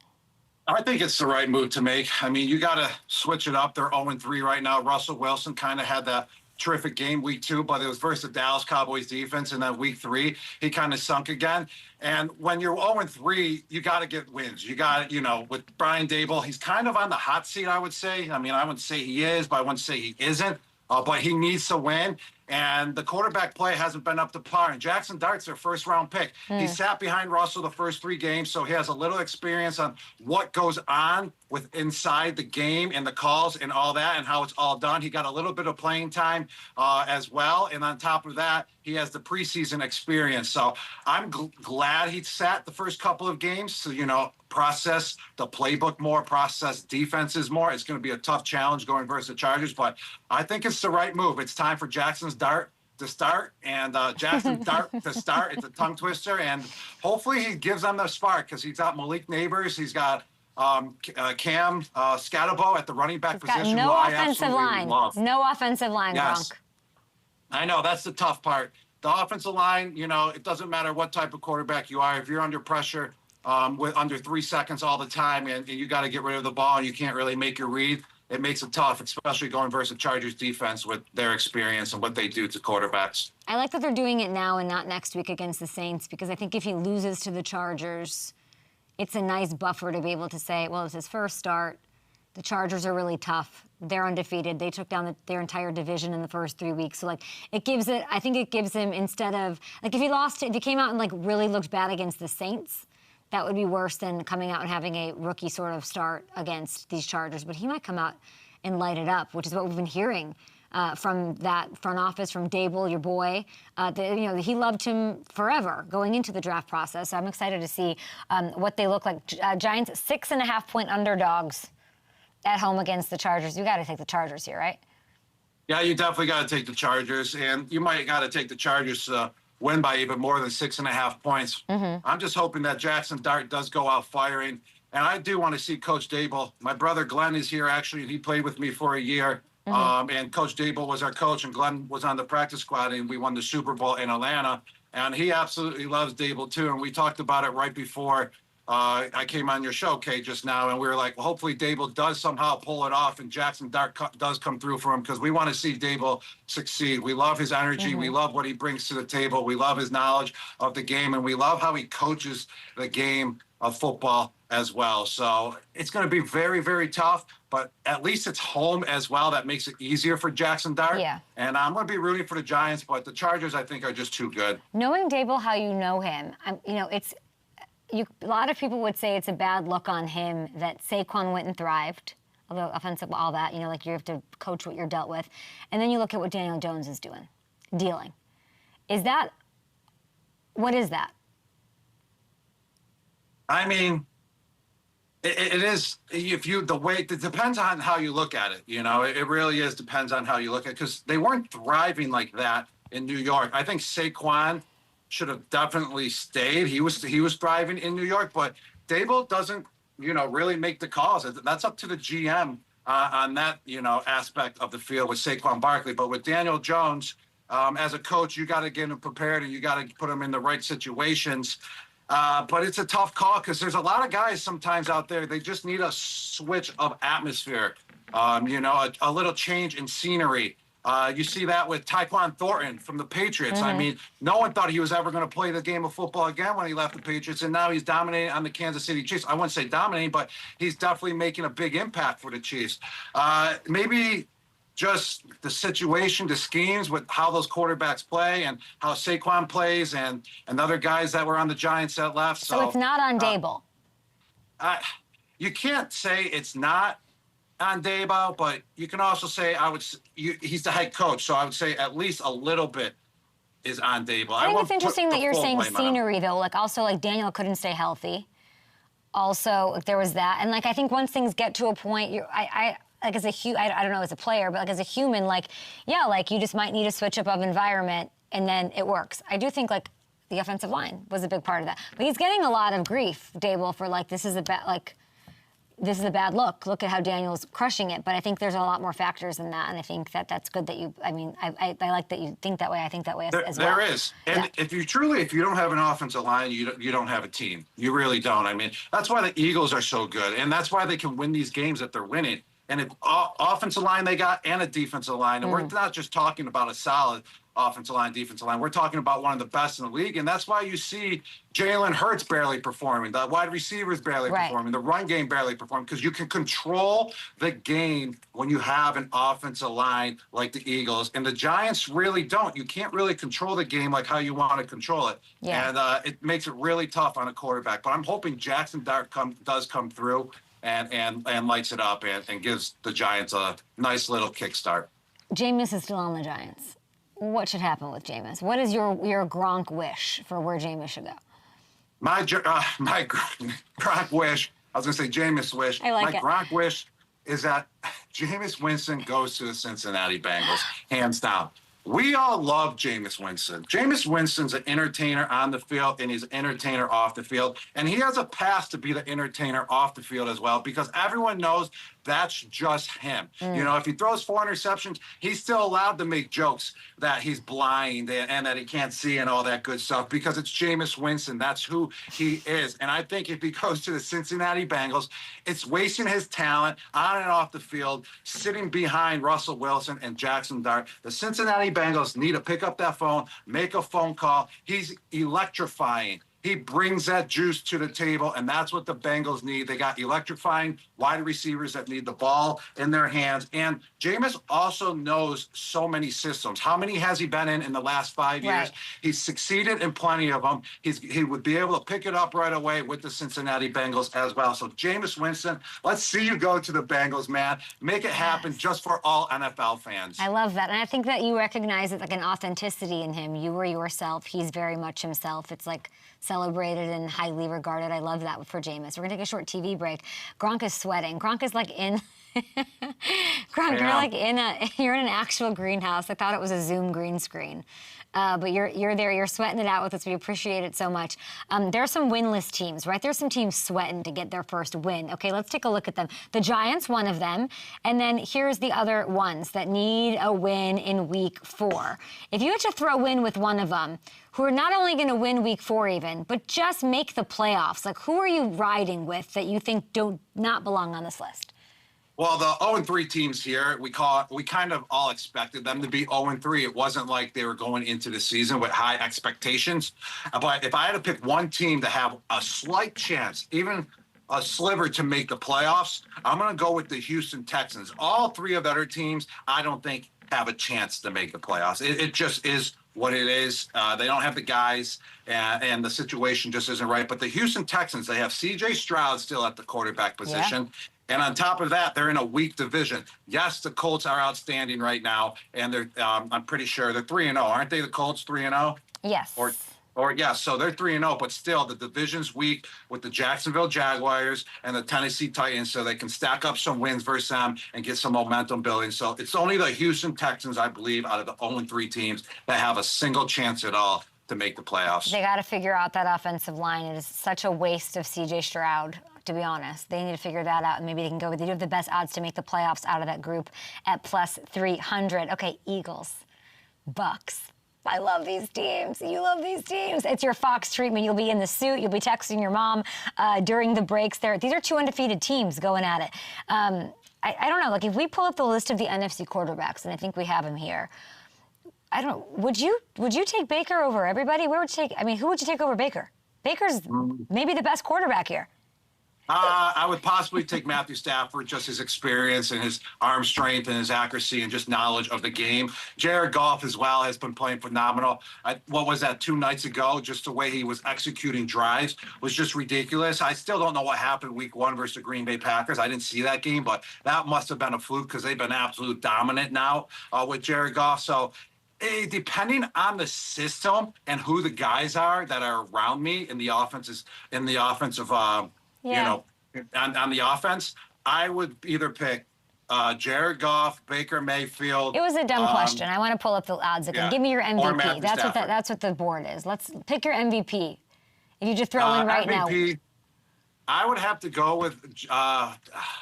[SPEAKER 8] I think it's the right move to make. I mean, you got to switch it up. They're 0-3 right now. Russell Wilson kind of had that terrific game week 2, but it was versus the Dallas Cowboys defense, and then week 3 he kind of sunk again. And when you're 0-3, you got to get wins. You got with Brian Daboll, he's kind of on the hot seat, I would say. I mean, I wouldn't say he is, but I wouldn't say he isn't. But he needs to win. And the quarterback play hasn't been up to par. And Jackson Dart's their first-round pick. He sat behind Russell the first 3 games, so he has a little experience on what goes on with inside the game and the calls and all that and how it's all done. He got a little bit of playing time as well. And on top of that, he has the preseason experience. So I'm glad he sat the first couple of games to, process the playbook more, process defenses more. It's going to be a tough challenge going versus the Chargers, but I think it's the right move. It's time for Jackson Dart to start, and Jackson Dart to start. It's a tongue twister, and hopefully he gives them the spark because he's got Malik Neighbors. He's got Cam Scatabo at the running back position.
[SPEAKER 1] No offensive line. No offensive line,
[SPEAKER 8] yes.
[SPEAKER 1] Gronk.
[SPEAKER 8] I know, that's the tough part. The offensive line, it doesn't matter what type of quarterback you are. If you're under pressure with under 3 seconds all the time and you got to get rid of the ball and you can't really make your read, it makes it tough, especially going versus Chargers defense with their experience and what they do to quarterbacks.
[SPEAKER 1] I like that they're doing it now and not next week against the Saints, because I think if he loses to the Chargers, it's a nice buffer to be able to say, well, it's his first start. The Chargers are really tough. They're undefeated. They took down their entire division in the first 3 weeks. So, I think it gives him, instead of, if he came out and, really looked bad against the Saints, that would be worse than coming out and having a rookie sort of start against these Chargers. But he might come out and light it up, which is what we've been hearing from that front office, from Daboll, your boy. He loved him forever going into the draft process. So I'm excited to see what they look like. Giants 6.5-point underdogs at home against the Chargers. You got to take the Chargers here, right?
[SPEAKER 8] Yeah, you definitely got to take the Chargers, and you might got to take the Chargers win by even more than 6.5 points. I'm just hoping that Jackson Dart does go out firing, and I do want to see Coach Daboll. My brother Glenn is here, actually, and he played with me for a year, and Coach Daboll was our coach, and Glenn was on the practice squad, and we won the Super Bowl in Atlanta, and he absolutely loves Daboll, too, and we talked about it right before I came on your show, Kay, just now, and we were like, well, hopefully Dable does somehow pull it off and Jackson Dart does come through for him because we want to see Dable succeed. We love his energy. We love what he brings to the table. We love his knowledge of the game, and we love how he coaches the game of football as well. So it's going to be very, very tough, but at least it's home as well. That makes it easier for Jackson Dart.
[SPEAKER 1] Yeah.
[SPEAKER 8] And I'm going to be rooting for the Giants, but the Chargers, I think, are just too good.
[SPEAKER 1] Knowing Dable how you know him, you know, a lot of people would say it's a bad look on him that Saquon went and thrived, although offensive, all that, you know, like you have to coach what you're dealt with. And then you look at what Daniel Jones is dealing. What is that?
[SPEAKER 8] I mean, it is, it depends on how you look at it. You know, it really is depends on how you look at it because they weren't thriving like that in New York. I think Saquon should have definitely stayed. He was thriving in New York, but Dable doesn't, you know, really make the calls. That's up to the GM on that, you know, aspect of the field with Saquon Barkley. But with Daniel Jones, as a coach, you got to get him prepared and you got to put him in the right situations. But it's a tough call because there's a lot of guys sometimes out there, they just need a switch of atmosphere, you know, a little change in scenery. You see that with Tyquan Thornton from the Patriots. I mean, no one thought he was ever going to play the game of football again when he left the Patriots, and now he's dominating on the Kansas City Chiefs. I wouldn't say dominating, but he's definitely making a big impact for the Chiefs. Maybe just the situation, the schemes with how those quarterbacks play and how Saquon plays and other guys that were on the Giants that left.
[SPEAKER 1] So it's not on Dable.
[SPEAKER 8] You can't say it's not on Dable, but you can also say he's the head coach, so I would say at least a little bit is on Dable.
[SPEAKER 1] I think it's interesting that you're saying scenery, though. Like, also, like, Daniel couldn't stay healthy. Also, there was that. And, like, I think once things get to a point, like, as I don't know, as a player, but like as a human, like, yeah, like you just might need a switch up of environment and then it works. I do think like the offensive line was a big part of that. But he's getting a lot of grief, Dable, for like, this is a bad look. Look at how Daniel's crushing it. But I think there's a lot more factors in that. And I think that's good that I like that you think that way. I think that way as well.
[SPEAKER 8] There is. And if you don't have an offensive line, you don't have a team. You really don't. I mean, that's why the Eagles are so good. And that's why they can win these games that they're winning. And if offensive line they got and a defensive line, and we're not just talking about a solid offensive line, defensive line. We're talking about one of the best in the league, and that's why you see Jalen Hurts barely performing, the wide receivers barely performing, the run game barely performing, because you can control the game when you have an offensive line like the Eagles, and the Giants really don't. You can't really control the game like how you want to control it, and it makes it really tough on a quarterback. But I'm hoping Jackson Dart does come through and lights it up and gives the Giants a nice little kickstart.
[SPEAKER 1] Jameis is still on the Giants. What should happen with Jameis? What is your Gronk wish for where Jameis should go?
[SPEAKER 8] My Gronk wish, I was going to say Jameis wish.
[SPEAKER 1] I like
[SPEAKER 8] my Gronk wish is that Jameis Winston goes to the Cincinnati Bengals, hands down. We all love Jameis Winston. Jameis Winston's an entertainer on the field, and he's an entertainer off the field. And he has a path to be the entertainer off the field as well, because everyone knows that's just him. You know, if he throws 4 interceptions, he's still allowed to make jokes that he's blind and that he can't see and all that good stuff, because it's Jameis Winston. That's who he is. And I think if he goes to the Cincinnati Bengals, it's wasting his talent on and off the field, sitting behind Russell Wilson and Jackson Dart. The Cincinnati Bengals need to pick up that phone, make a phone call. He's electrifying. He brings that juice to the table, and that's what the Bengals need. They got electrifying wide receivers that need the ball in their hands. And Jameis also knows so many systems. How many has he been in the last 5 years? Right. He's succeeded in plenty of them. He would be able to pick it up right away with the Cincinnati Bengals as well. So Jameis Winston, let's see you go to the Bengals, man. Make it happen just for all NFL fans.
[SPEAKER 1] I love that. And I think that you recognize it like an authenticity in him. You were yourself. He's very much himself. It's like celebrated and highly regarded. I love that for Jameis. We're going to take a short TV break. Gronk is sweating. Gronk is like in Gronk, you're in an actual greenhouse. I thought it was a Zoom green screen. But you're there, you're sweating it out with us. We appreciate it so much. There are some winless teams, right? There's some teams sweating to get their first win. Okay, let's take a look at them. The Giants, one of them. And then here's the other ones that need a win in week 4. If you had to throw in with one of them, who are not only going to win week 4 even, but just make the playoffs, like who are you riding with that you think do not belong on this list?
[SPEAKER 8] Well, the 0-3 teams here, we kind of all expected them to be 0-3. It wasn't like they were going into the season with high expectations. But if I had to pick one team to have a slight chance, even a sliver to make the playoffs, I'm going to go with the Houston Texans. All 3 of the other teams, I don't think have a chance to make the playoffs. It just is what it is. They don't have the guys, and the situation just isn't right. But the Houston Texans, they have C.J. Stroud still at the quarterback position. Yeah. And on top of that, they're in a weak division. Yes, the Colts are outstanding right now, and they're I'm pretty sure they're 3-0, aren't they? The Colts 3-0.
[SPEAKER 1] Yes.
[SPEAKER 8] Or yes, so they're 3-0, but still the division's weak with the Jacksonville Jaguars and the Tennessee Titans, so they can stack up some wins versus them and get some momentum building. So it's only the Houston Texans, I believe, out of the 0-3 teams that have a single chance at all to make the playoffs.
[SPEAKER 1] They got to figure out that offensive line. It is such a waste of C.J. Stroud, to be honest. They need to figure that out, and maybe they can go with. They do have the best odds to make the playoffs out of that group at plus 300. Okay, Eagles, Bucks. I love these teams. You love these teams. It's your Fox treatment. You'll be in the suit. You'll be texting your mom during the breaks there. These are 2 undefeated teams going at it. I don't know. Like, if we pull up the list of the NFC quarterbacks, and I think we have them here, I don't know. Would you take Baker over everybody? Who would you take over Baker? Baker's maybe the best quarterback here.
[SPEAKER 8] I would possibly take Matthew Stafford, just his experience and his arm strength and his accuracy and just knowledge of the game. Jared Goff as well has been playing phenomenal. What was that, 2 nights ago? Just the way he was executing drives was just ridiculous. I still don't know what happened week 1 versus the Green Bay Packers. I didn't see that game, but that must have been a fluke because they've been absolute dominant now with Jared Goff. So depending on the system and who the guys are that are around me in the offensive, you know, on the offense, I would either pick Jared Goff, Baker Mayfield.
[SPEAKER 1] It was a dumb question. I want to pull up the odds again. Give me your MVP. That's what the board is. Let's pick your MVP. If you just throw in right
[SPEAKER 8] MVP, now. I would have to go with out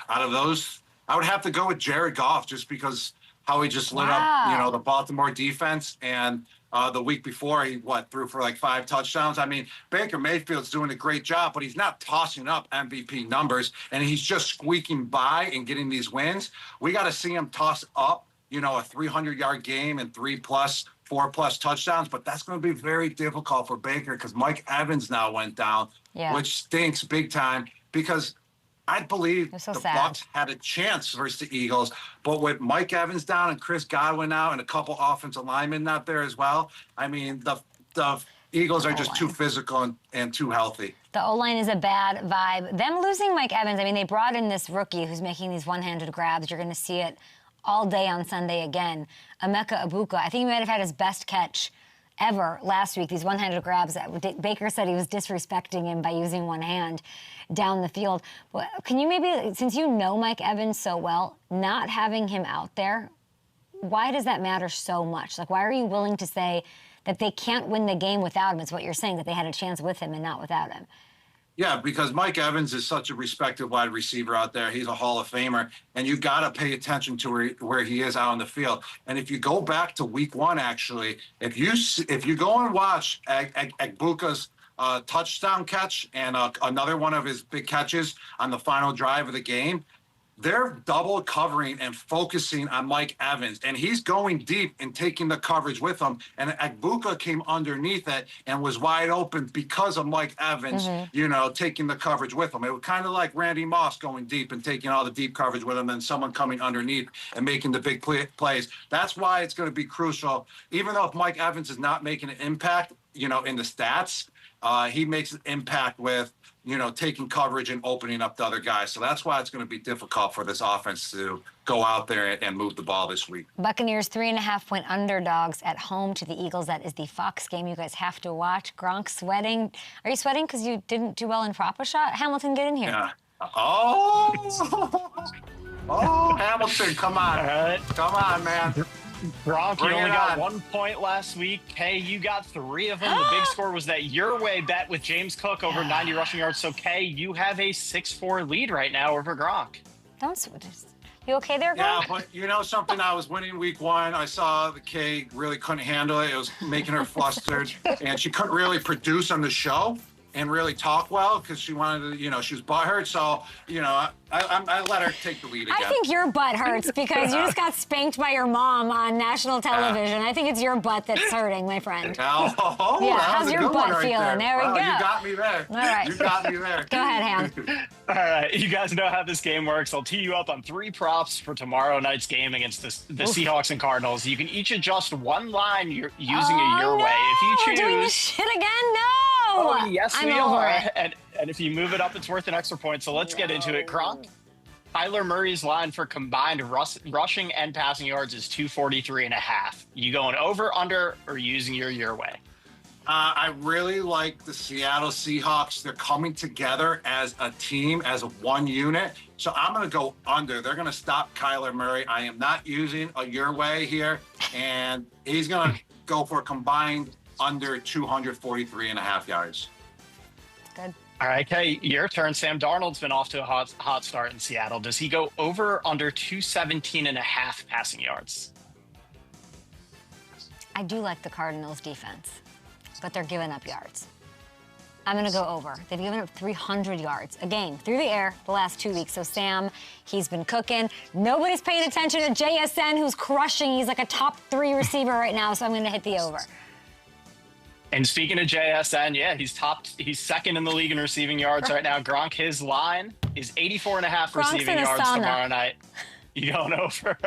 [SPEAKER 8] of those. I would have to go with Jared Goff just because how he just lit up, the Baltimore defense. And the week before, he threw for like 5 touchdowns. I mean, Baker Mayfield's doing a great job, but he's not tossing up MVP numbers, and he's just squeaking by and getting these wins. We got to see him toss up, a 300-yard game and 3+, 4+ touchdowns, but that's going to be very difficult for Baker because Mike Evans now went down, which stinks big time because I believe the Bucs had a chance versus the Eagles, but with Mike Evans down and Chris Godwin out and a couple offensive linemen out there as well, I mean, the Eagles are just too physical and too healthy.
[SPEAKER 1] The O-line is a bad vibe. Them losing Mike Evans, I mean, they brought in this rookie who's making these one-handed grabs. You're going to see it all day on Sunday again. Emeka Egbuka, I think he might have had his best catch ever last week, these one-handed grabs. Baker said he was disrespecting him by using one hand down the field. Can you maybe, since you know Mike Evans so well, not having him out there, why does that matter so much? Like, why are you willing to say that they can't win the game without him? It's what you're saying, that they had a chance with him and not without him.
[SPEAKER 8] Yeah, because Mike Evans is such a respected wide receiver out there. He's a Hall of Famer, and you got to pay attention to where he is out on the field. And if you go back to week 1, actually, if you go and watch Egbuka's touchdown catch and another one of his big catches on the final drive of the game, they're double covering and focusing on Mike Evans, and he's going deep and taking the coverage with him. And Egbuka came underneath it and was wide open because of Mike Evans, taking the coverage with him. It was kind of like Randy Moss going deep and taking all the deep coverage with him, and someone coming underneath and making the big plays. That's why it's going to be crucial. Even though if Mike Evans is not making an impact, in the stats, he makes an impact with taking coverage and opening up the other guys. So that's why it's going to be difficult for this offense to go out there and move the ball this week.
[SPEAKER 1] Buccaneers 3.5-point underdogs at home to the Eagles. That is the Fox game you guys have to watch. Gronk sweating. Are you sweating because you didn't do well in Prop-A-Shot? Hamilton, get in here.
[SPEAKER 8] Yeah. Oh! Oh, Hamilton, come on.
[SPEAKER 5] All right.
[SPEAKER 8] Come on, man.
[SPEAKER 5] Gronk, you only got 1 point last week. Kay, you got 3 of them. The big score was that your way bet with James Cook over 90 rushing yards. So, Kay, you have a 6-4 lead right now over Gronk.
[SPEAKER 1] You okay there, Gronk?
[SPEAKER 8] Yeah, but you know something? I was winning week 1. I saw the Kay really couldn't handle it. It was making her flustered, and she couldn't really produce on the show and really talk well because she wanted to, you know, she was butthurt. So, you know, I let her take the lead again.
[SPEAKER 1] I think your butt hurts because you just got spanked by your mom on national television. I think it's your butt that's hurting, my friend. How's your butt feeling? There we go.
[SPEAKER 8] You got me there.
[SPEAKER 1] All right.
[SPEAKER 8] You got me there.
[SPEAKER 1] Go ahead, Ham.
[SPEAKER 5] All right, you guys know how this game works. I'll tee you up on 3 props for tomorrow night's game against the Seahawks and Cardinals. You can each adjust one line using your way. If you choose.
[SPEAKER 1] Doing this shit again? No.
[SPEAKER 5] Oh, yes,
[SPEAKER 1] I'm
[SPEAKER 5] we
[SPEAKER 1] over
[SPEAKER 5] are.
[SPEAKER 1] it.
[SPEAKER 5] And if you move it up, it's worth an extra point. So let's get into it. Gronk, Kyler Murray's line for combined rushing and passing yards is 243.5. You going over, under, or using your way?
[SPEAKER 8] I really like the Seattle Seahawks. They're coming together as a team, as one unit. So I'm going to go under. They're going to stop Kyler Murray. I am not using your way here. And he's going to go for a combined under 243.5 yards.
[SPEAKER 1] Good.
[SPEAKER 5] All right, Kay, your turn. Sam Darnold's been off to a hot start in Seattle. Does he go over or under 217.5 passing yards?
[SPEAKER 1] I do like the Cardinals' defense, but they're giving up yards. I'm going to go over. They've given up 300 yards a game through the air the last 2 weeks. So Sam, he's been cooking. Nobody's paying attention to JSN, who's crushing. He's like a top 3 receiver right now, so I'm going to hit the over.
[SPEAKER 5] And speaking of JSN, yeah, he's second in the league in receiving yards right now. Gronk, his line is 84.5 receiving yards tomorrow night. You going over?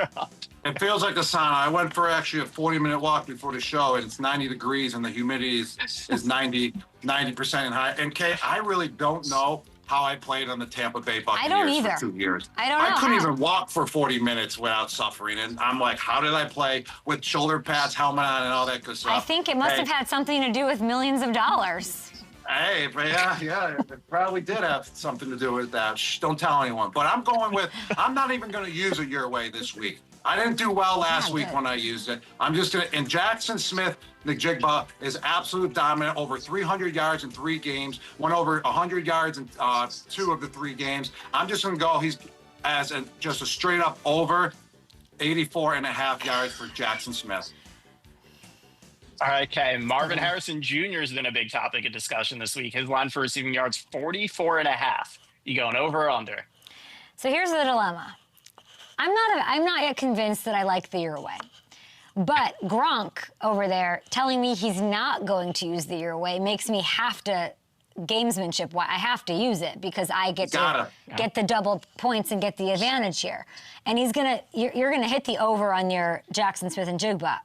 [SPEAKER 8] It feels like a sauna. I went for actually a 40-minute walk before the show, and it's 90 degrees, and the humidity is 90% and high. And Kay, I really don't know how I played on the Tampa Bay Buccaneers for 2 years.
[SPEAKER 1] I don't know.
[SPEAKER 8] I couldn't even walk for 40 minutes without suffering. And I'm like, how did I play with shoulder pads, helmet on, and all that good stuff?
[SPEAKER 1] I think it must have had something to do with millions of dollars.
[SPEAKER 8] Hey, but yeah, it probably did have something to do with that. Shh, don't tell anyone. But I'm not even going to use it your way this week. I didn't do well last week when I used it. I'm just going to, and Jackson Smith, the Jigba, is absolute dominant, over 300 yards in 3 games, went over 100 yards in 2 of the 3 games. I'm just going to go, he's just a straight up over 84.5 yards for Jackson Smith.
[SPEAKER 5] All right, okay. Marvin Harrison Jr. has been a big topic of discussion this week. His line for receiving yards, 44.5. You going over or under?
[SPEAKER 1] So here's the dilemma. I'm not yet convinced that I like the your way. But Gronk over there telling me he's not going to use the your way makes me have to gamesmanship. I have to use it because I get to get the double points and get the advantage here. And you're gonna hit the over on your Jackson Smith and Jigba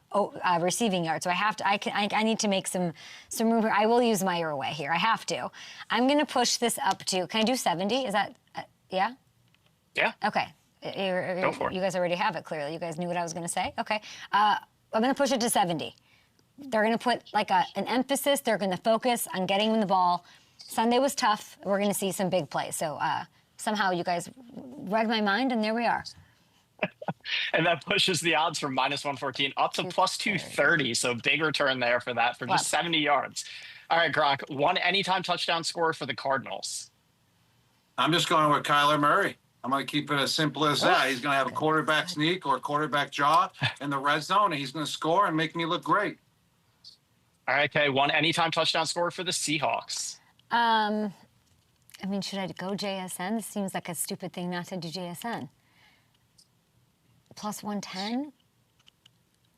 [SPEAKER 1] receiving yards. So I need to make some room here. I will use my your way here. I have to. I'm gonna push this up to. Can I do 70? Is that yeah?
[SPEAKER 5] Yeah.
[SPEAKER 1] Okay.
[SPEAKER 5] Go for it.
[SPEAKER 1] You guys already have it, clearly. You guys knew what I was going to say? Okay. I'm going to push it to 70. They're going to put like an emphasis. They're going to focus on getting him the ball. Sunday was tough. We're going to see some big plays. So somehow you guys read my mind, and there we are.
[SPEAKER 5] And that pushes the odds from -114 up to plus 230. So big return there for that for just 70 yards. All right, Gronk, 1 anytime touchdown score for the Cardinals.
[SPEAKER 8] I'm just going with Kyler Murray. I'm going to keep it as simple as that. He's going to have a quarterback sneak or a quarterback draw in the red zone, and he's going to score and make me look great.
[SPEAKER 5] All right, okay. 1 anytime touchdown score for the Seahawks.
[SPEAKER 1] I mean, should I go JSN? This seems like a stupid thing not to do JSN. Plus 110?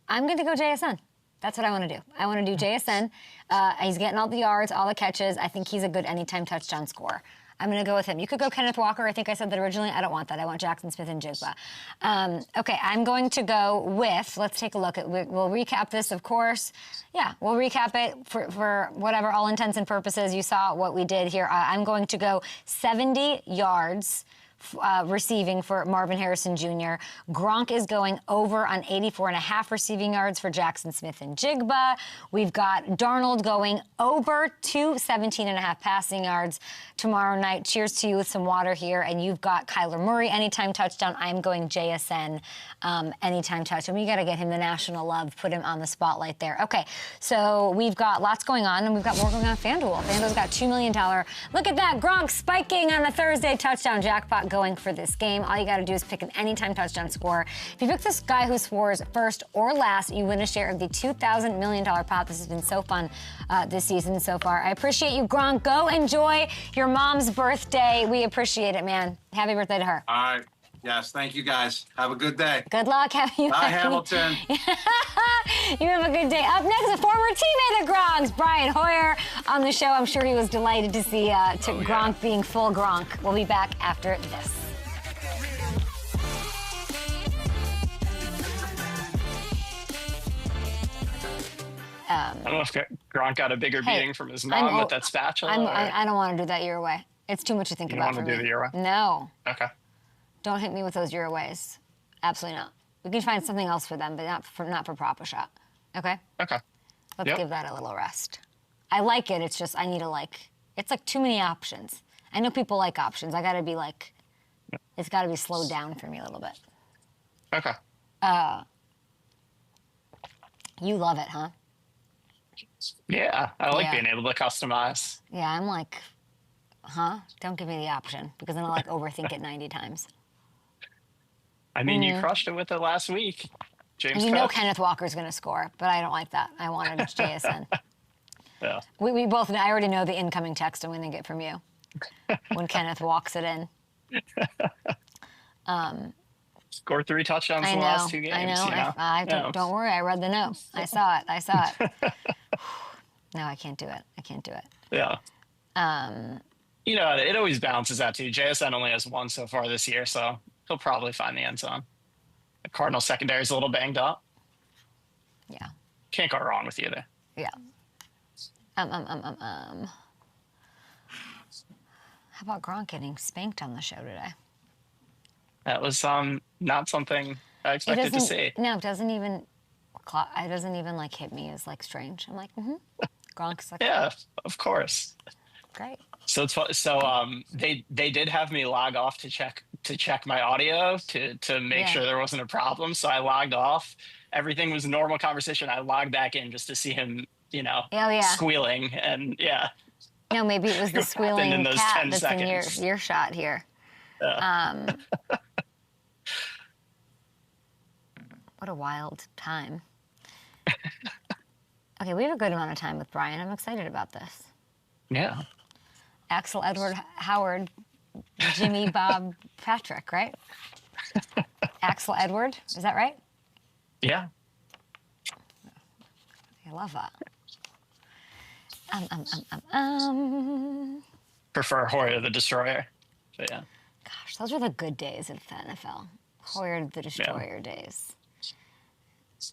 [SPEAKER 1] I'm going to go JSN. That's what I want to do. I want to do JSN. He's getting all the yards, all the catches. I think he's a good anytime touchdown scorer. I'm going to go with him. You could go Kenneth Walker. I think I said that originally. I don't want that. I want Jackson Smith and Jigba. Okay, I'm going to go with, let's take a look. We'll recap this, of course. Yeah, we'll recap it for whatever, all intents and purposes. You saw what we did here. I'm going to go 70 yards receiving for Marvin Harrison Jr. Gronk is going over on 84.5 receiving yards for Jackson Smith and Jigba. We've got Darnold going over to 17.5 passing yards tomorrow night. Cheers to you with some water here. And you've got Kyler Murray, anytime touchdown. I'm going JSN, anytime touchdown. We got to get him the national love, put him on the spotlight there. Okay, so we've got lots going on, and we've got more going on FanDuel. FanDuel's got $2 million. Look at that, Gronk spiking on a Thursday touchdown jackpot going for this game. All you got to do is pick an anytime touchdown score. If you pick this guy who scores first or last, you win a share of the $2,000 million pot. This has been so fun this season so far. I appreciate you, Gronk. Go enjoy your mom's birthday. We appreciate it, man. Happy birthday to her.
[SPEAKER 8] All right. Yes, thank you, guys. Have a good day.
[SPEAKER 1] Good luck.
[SPEAKER 8] Bye, Hamilton.
[SPEAKER 1] You have a good day. Up next, a former teammate of Gronk's, Brian Hoyer, on the show. I'm sure he was delighted to see Gronk being full Gronk. We'll be back after this.
[SPEAKER 5] I don't know if Gronk got a bigger beating from his mom with that spatula.
[SPEAKER 1] I don't want to do that your way. It's too much to think about for me.
[SPEAKER 5] You don't want to do it your way?
[SPEAKER 1] No.
[SPEAKER 5] Okay.
[SPEAKER 1] Don't hit me with those your ways. Absolutely not. We can find something else for them, but not for Prop-A-Shot. Okay?
[SPEAKER 5] Okay.
[SPEAKER 1] Let's give that a little rest. I like it. It's just I need to it's like too many options. I know people like options. I got to be it's got to be slowed down for me a little bit.
[SPEAKER 5] Okay.
[SPEAKER 1] You love it, huh?
[SPEAKER 5] Yeah, I like being able to customize.
[SPEAKER 1] Yeah, I'm like, don't give me the option because then I'll overthink it 90 times.
[SPEAKER 5] I mean, you crushed it with it last week. James
[SPEAKER 1] You know Kenneth Walker's going to score, but I don't like that. I wanted JSN.
[SPEAKER 5] Yeah.
[SPEAKER 1] We both, I already know the incoming text I'm going to get from you when Kenneth walks it in.
[SPEAKER 5] Scored 3 touchdowns in the last 2 games.
[SPEAKER 1] I know. Don't worry. I read the note. I saw it. No, I can't do it.
[SPEAKER 5] Yeah. It always balances out too. JSN only has 1 so far this year, so he'll probably find the end zone. The Cardinals secondary is a little banged up.
[SPEAKER 1] Yeah.
[SPEAKER 5] Can't go wrong with either.
[SPEAKER 1] Yeah. How about Gronk getting spanked on the show today?
[SPEAKER 5] That was not something I expected to see.
[SPEAKER 1] No, it doesn't even hit me as strange. I'm like, Gronk's like,
[SPEAKER 5] yeah, of course.
[SPEAKER 1] Great.
[SPEAKER 5] So it's fun. So they did have me log off to check my audio to make sure there wasn't a problem. So I logged off. Everything was a normal conversation. I logged back in just to see him, squealing and
[SPEAKER 1] No, maybe it was the squealing
[SPEAKER 5] in those
[SPEAKER 1] cat
[SPEAKER 5] 10
[SPEAKER 1] that's
[SPEAKER 5] seconds.
[SPEAKER 1] in your shot here.
[SPEAKER 5] Yeah.
[SPEAKER 1] What a wild time. Okay, we have a good amount of time with Brian. I'm excited about this.
[SPEAKER 5] Yeah.
[SPEAKER 1] Axel, Edward, Howard, Jimmy, Bob, Patrick, right? Axel, Edward, is that right?
[SPEAKER 5] Yeah.
[SPEAKER 1] I love that.
[SPEAKER 5] Prefer Hoyer the Destroyer. But yeah.
[SPEAKER 1] Gosh, those were the good days of the NFL. Hoyer the Destroyer days.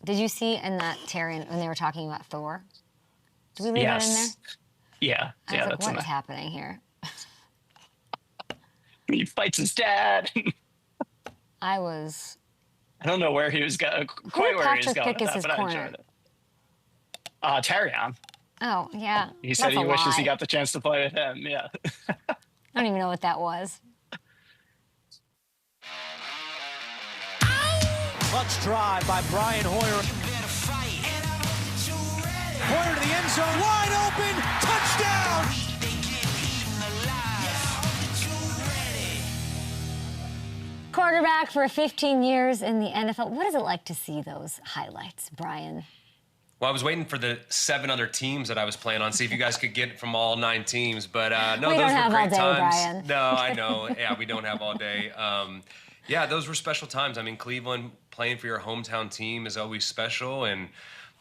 [SPEAKER 1] Did you see in that Terrion when they were talking about Thor? Did we leave that in there?
[SPEAKER 5] Yeah.
[SPEAKER 1] I was like, what's happening here?
[SPEAKER 5] He fights his dad.
[SPEAKER 1] I
[SPEAKER 5] don't know where he was going. Quite where he was going.
[SPEAKER 1] Pick is his
[SPEAKER 5] but
[SPEAKER 1] corner?
[SPEAKER 5] I enjoyed it. Terrion.
[SPEAKER 1] Oh yeah.
[SPEAKER 5] He said he wishes he got the chance to play with him. Yeah.
[SPEAKER 1] I don't even know what that was.
[SPEAKER 9] Clutch drive by Brian Hoyer. Hoyer to the end zone, wide open, touchdown!
[SPEAKER 1] Quarterback for 15 years in the NFL. What is it like to see those highlights, Brian?
[SPEAKER 10] Well, I was waiting for the 7 other teams that I was playing on, see if you guys could get it from all 9 teams. But no, those were great times.
[SPEAKER 1] Brian.
[SPEAKER 10] No, I know. Yeah, we don't have all day. Yeah, those were special times. I mean, Cleveland, playing for your hometown team is always special. And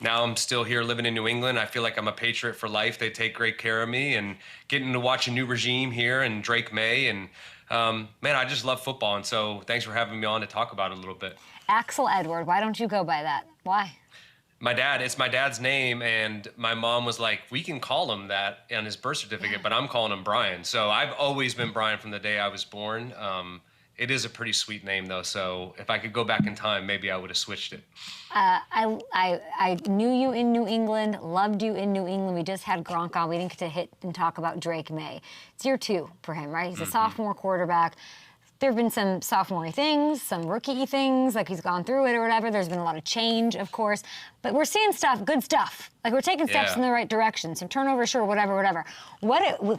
[SPEAKER 10] now I'm still here living in New England. I feel like I'm a Patriot for life. They take great care of me. And getting to watch a new regime here and Drake May. And, man, I just love football. And so thanks for having me on to talk about it a little bit.
[SPEAKER 1] Axel Edward, why don't you go by that? Why?
[SPEAKER 10] It's my dad's name, and my mom was like, we can call him that on his birth certificate, but I'm calling him Brian. So I've always been Brian from the day I was born. It is a pretty sweet name, though. So if I could go back in time, maybe I would have switched it.
[SPEAKER 1] I knew you in New England, loved you in New England. We just had Gronk on. We didn't get to hit and talk about Drake May. It's year 2 for him, right? He's a sophomore quarterback. There have been some sophomore things, some rookie things, like he's gone through it or whatever. There's been a lot of change, of course. But we're seeing good stuff. Like, we're taking steps in the right direction. Some turnover, sure, whatever.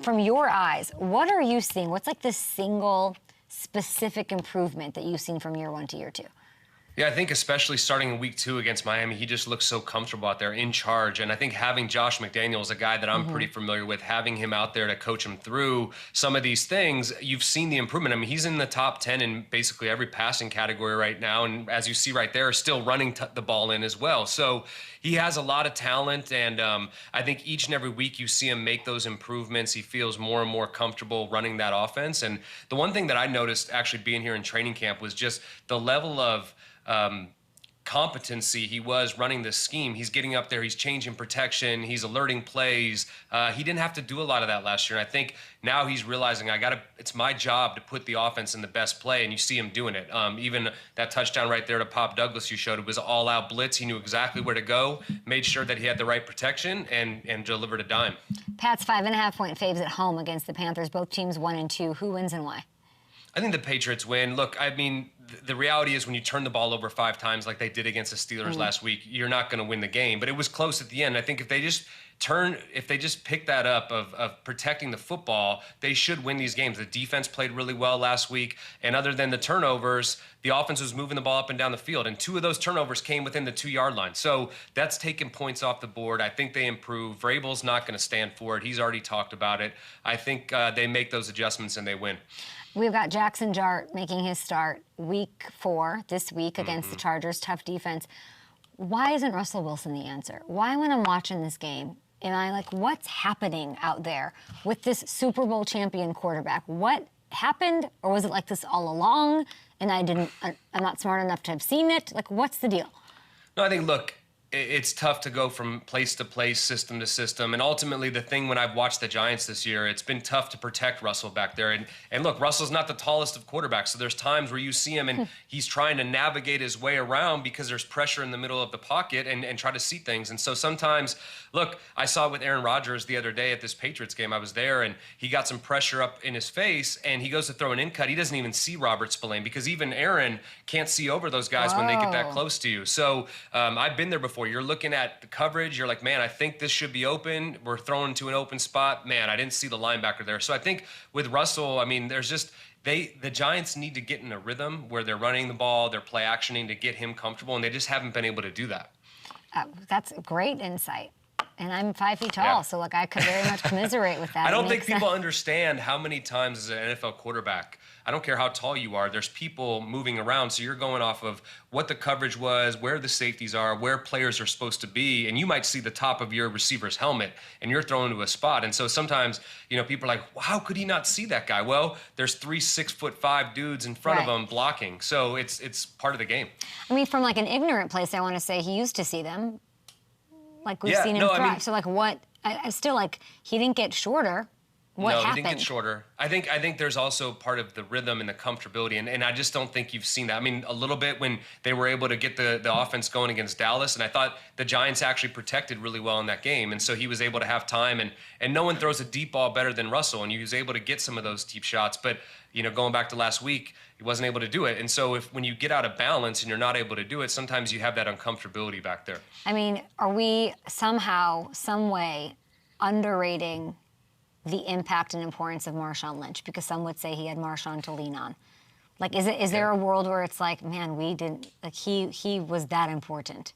[SPEAKER 1] From your eyes, what are you seeing? What's like the single specific improvement that you've seen from year 1 to year 2?
[SPEAKER 10] Yeah, I think especially starting in week 2 against Miami, he just looks so comfortable out there in charge. And I think having Josh McDaniels, a guy that I'm pretty familiar with, having him out there to coach him through some of these things, you've seen the improvement. I mean, he's in the top 10 in basically every passing category right now. And as you see right there, still running the ball in as well. So he has a lot of talent. And I think each and every week you see him make those improvements. He feels more and more comfortable running that offense. And the one thing that I noticed actually being here in training camp was just the level of competency he was running this scheme. He's getting up there, he's changing protection, he's alerting plays. He didn't have to do a lot of that last year. And I think now he's realizing it's my job to put the offense in the best play, and you see him doing it. Even that touchdown right there to Pop Douglas you showed, it was all out blitz. He knew exactly where to go, made sure that he had the right protection, and delivered a dime.
[SPEAKER 1] Pat's 5.5-point faves at home against the Panthers. Both teams 1 and 2. Who wins and why?
[SPEAKER 10] I think the Patriots win. Look, I mean, the reality is when you turn the ball over 5 times like they did against the Steelers last week, you're not going to win the game. But it was close at the end. I think if they just pick that up of protecting the football, they should win these games. The defense played really well last week. And other than the turnovers, the offense was moving the ball up and down the field. And 2 of those turnovers came within the 2-yard line. So that's taking points off the board. I think they improve. Vrabel's not going to stand for it. He's already talked about it. I think they make those adjustments and they win.
[SPEAKER 1] We've got Jackson Dart making his start week 4 this week against the Chargers. Tough defense. Why isn't Russell Wilson the answer? Why, when I'm watching this game, am I like, what's happening out there with this Super Bowl champion quarterback? What happened? Or was it like this all along and I'm not smart enough to have seen it? Like, what's the deal?
[SPEAKER 10] No, I think, look, it's tough to go from place to place, system to system. And ultimately, the thing when I've watched the Giants this year, it's been tough to protect Russell back there. And look, Russell's not the tallest of quarterbacks. So there's times where you see him and he's trying to navigate his way around because there's pressure in the middle of the pocket and try to see things. And so sometimes, look, I saw it with Aaron Rodgers the other day at this Patriots game. I was there and he got some pressure up in his face and he goes to throw an in-cut. He doesn't even see Robert Spillane because even Aaron can't see over those guys when they get that close to you. So I've been there before. You're looking at the coverage. You're like, man, I think this should be open. We're throwing to an open spot. Man, I didn't see the linebacker there. So I think with Russell, I mean, there's just the Giants need to get in a rhythm where they're running the ball, they're play actioning to get him comfortable, and they just haven't been able to do that.
[SPEAKER 1] That's great insight. And I'm 5 feet tall, so look, I could very much commiserate with that.
[SPEAKER 10] I don't think people understand how many times as an NFL quarterback, I don't care how tall you are, there's people moving around. So you're going off of what the coverage was, where the safeties are, where players are supposed to be. And you might see the top of your receiver's helmet and you're thrown to a spot. And so sometimes, people are like, well, how could he not see that guy? Well, there's 3 6'5" dudes in front of him blocking. So it's part of the game.
[SPEAKER 1] I mean, from like an ignorant place, I want to say he used to see them. Like we've seen him thrive. I mean, so like what? I still like he didn't get shorter. What happened?
[SPEAKER 10] He didn't get shorter. I think there's also part of the rhythm and the comfortability, and I just don't think you've seen that. I mean, a little bit when they were able to get the offense going against Dallas, and I thought the Giants actually protected really well in that game, and so he was able to have time, and no one throws a deep ball better than Russell, and he was able to get some of those deep shots, but going back to last week, he wasn't able to do it. And so when you get out of balance and you're not able to do it, sometimes you have that uncomfortability back there.
[SPEAKER 1] I mean, are we somehow, some way underrating the impact and importance of Marshawn Lynch? Because some would say he had Marshawn to lean on. Like, is there a world where it's like, man, we didn't, like he was that important?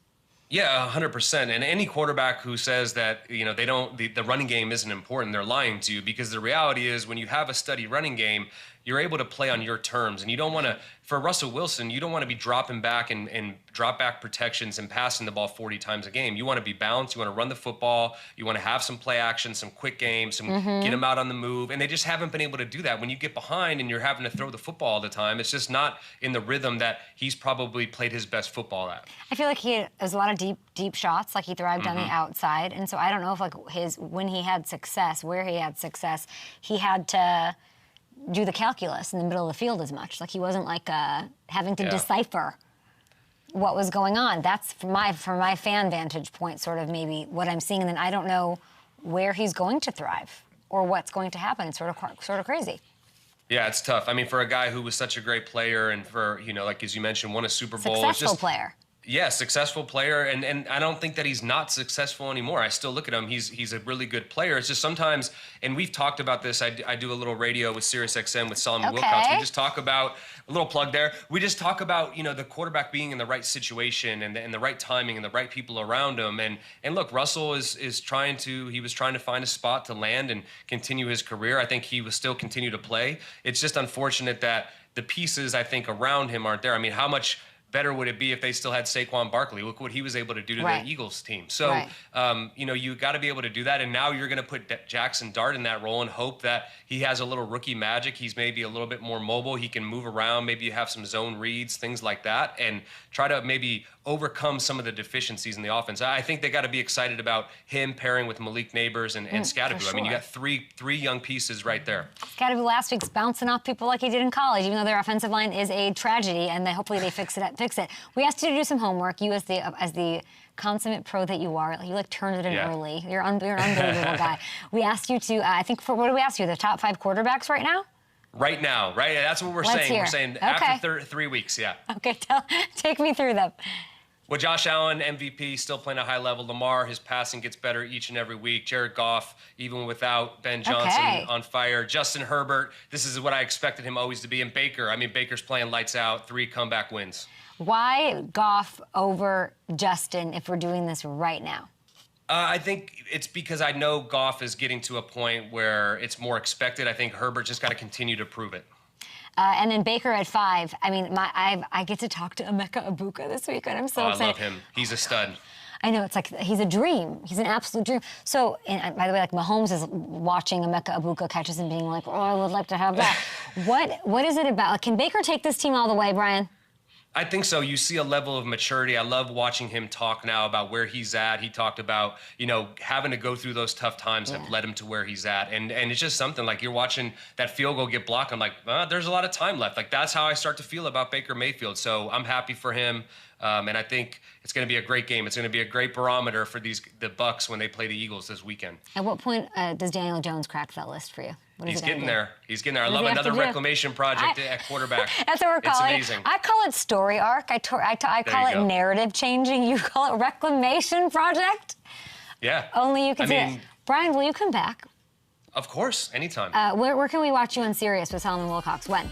[SPEAKER 10] Yeah, 100%. And any quarterback who says that, they don't, the running game isn't important, they're lying to you, because the reality is when you have a steady running game, you're able to play on your terms. And you don't want to, for Russell Wilson, you don't want to be dropping back and drop back protections and passing the ball 40 times a game. You want to be balanced. You want to run the football. You want to have some play action, some quick games, get them out on the move. And they just haven't been able to do that. When you get behind and you're having to throw the football all the time, it's just not in the rhythm that he's probably played his best football at.
[SPEAKER 1] I feel like he has a lot of deep shots. Like he thrived on the outside. And so I don't know if when he had success, where he had success, he had to do the calculus in the middle of the field as much. Like he wasn't like having to decipher what was going on. That's from my fan vantage point, sort of maybe what I'm seeing. And then I don't know where he's going to thrive or what's going to happen. It's sort of crazy.
[SPEAKER 10] Yeah, it's tough. I mean, for a guy who was such a great player and for, like as you mentioned, won a Super Bowl.
[SPEAKER 1] Successful player.
[SPEAKER 10] Yeah, successful player, and I don't think that he's not successful anymore. I still look at him. He's a really good player. It's just sometimes, and we've talked about this. I do a little radio with SiriusXM with Solomon Wilcox. We just talk about, a little plug there. We just talk about, the quarterback being in the right situation and the right timing and the right people around him. And look, Russell was trying to find a spot to land and continue his career. I think he will still continue to play. It's just unfortunate that the pieces, I think, around him aren't there. I mean, how much better would it be if they still had Saquon Barkley? Look what he was able to do to the Eagles team. So, you got to be able to do that. And now you're going to put Jackson Dart in that role and hope that he has a little rookie magic. He's maybe a little bit more mobile. He can move around. Maybe you have some zone reads, things like that, and try to maybe overcome some of the deficiencies in the offense. I think they got to be excited about him pairing with Malik Neighbors and Scatterby. Sure. I mean, you got three young pieces right there.
[SPEAKER 1] Scatterby last week's bouncing off people like he did in college, even though their offensive line is a tragedy, and hopefully they fix it. We asked you to do some homework. You, as the consummate pro that you are, you turned it in early. You're an unbelievable guy. We asked you to, what did we ask you? The top 5 quarterbacks right now?
[SPEAKER 10] Right now, right? That's what we're saying. We're saying after 3 weeks,
[SPEAKER 1] Okay, take me through them.
[SPEAKER 10] Well, Josh Allen, MVP, still playing at a high level. Lamar, his passing gets better each and every week. Jared Goff, even without Ben Johnson, on fire. Justin Herbert, this is what I expected him always to be. And Baker, Baker's playing lights out, 3 comeback wins.
[SPEAKER 1] Why Goff over Justin if we're doing this right now?
[SPEAKER 10] I think it's because I know Goff is getting to a point where it's more expected. I think Herbert just got to continue to prove it.
[SPEAKER 1] And then Baker at 5. I get to talk to Emeka Egbuka this weekend. I'm so excited.
[SPEAKER 10] I love him. He's a stud.
[SPEAKER 1] I know, it's like he's a dream. He's an absolute dream. So, and by the way, like Mahomes is watching Emeka Egbuka catches and being like, I would like to have that. What is it about? Like, can Baker take this team all the way, Brian?
[SPEAKER 10] I think so. You see a level of maturity. I love watching him talk now about where he's at. He talked about, having to go through those tough times have led him to where he's at. And it's just something like you're watching that field goal get blocked. I'm like, there's a lot of time left. Like, that's how I start to feel about Baker Mayfield. So I'm happy for him. And I think it's going to be a great game. It's going to be a great barometer for the Bucs when they play the Eagles this weekend.
[SPEAKER 1] At what point does Daniel Jones crack that list for you?
[SPEAKER 10] He's getting there. I love another reclamation project at quarterback.
[SPEAKER 1] That's what we're calling it.
[SPEAKER 10] It's amazing.
[SPEAKER 1] I call it story arc. I call it narrative changing. You call it reclamation project?
[SPEAKER 10] Yeah.
[SPEAKER 1] Only you can do it. Brian, will you come back?
[SPEAKER 10] Of course, anytime.
[SPEAKER 1] Where can we watch you on Sirius with Solomon Wilcox? When?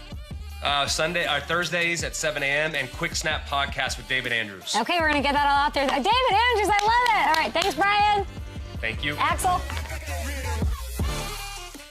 [SPEAKER 10] Thursdays at 7 a.m. and Quick Snap podcast with David Andrews.
[SPEAKER 1] Okay, we're going to get that all out there. David Andrews, I love it. All right, thanks, Brian.
[SPEAKER 10] Thank you.
[SPEAKER 1] Axel.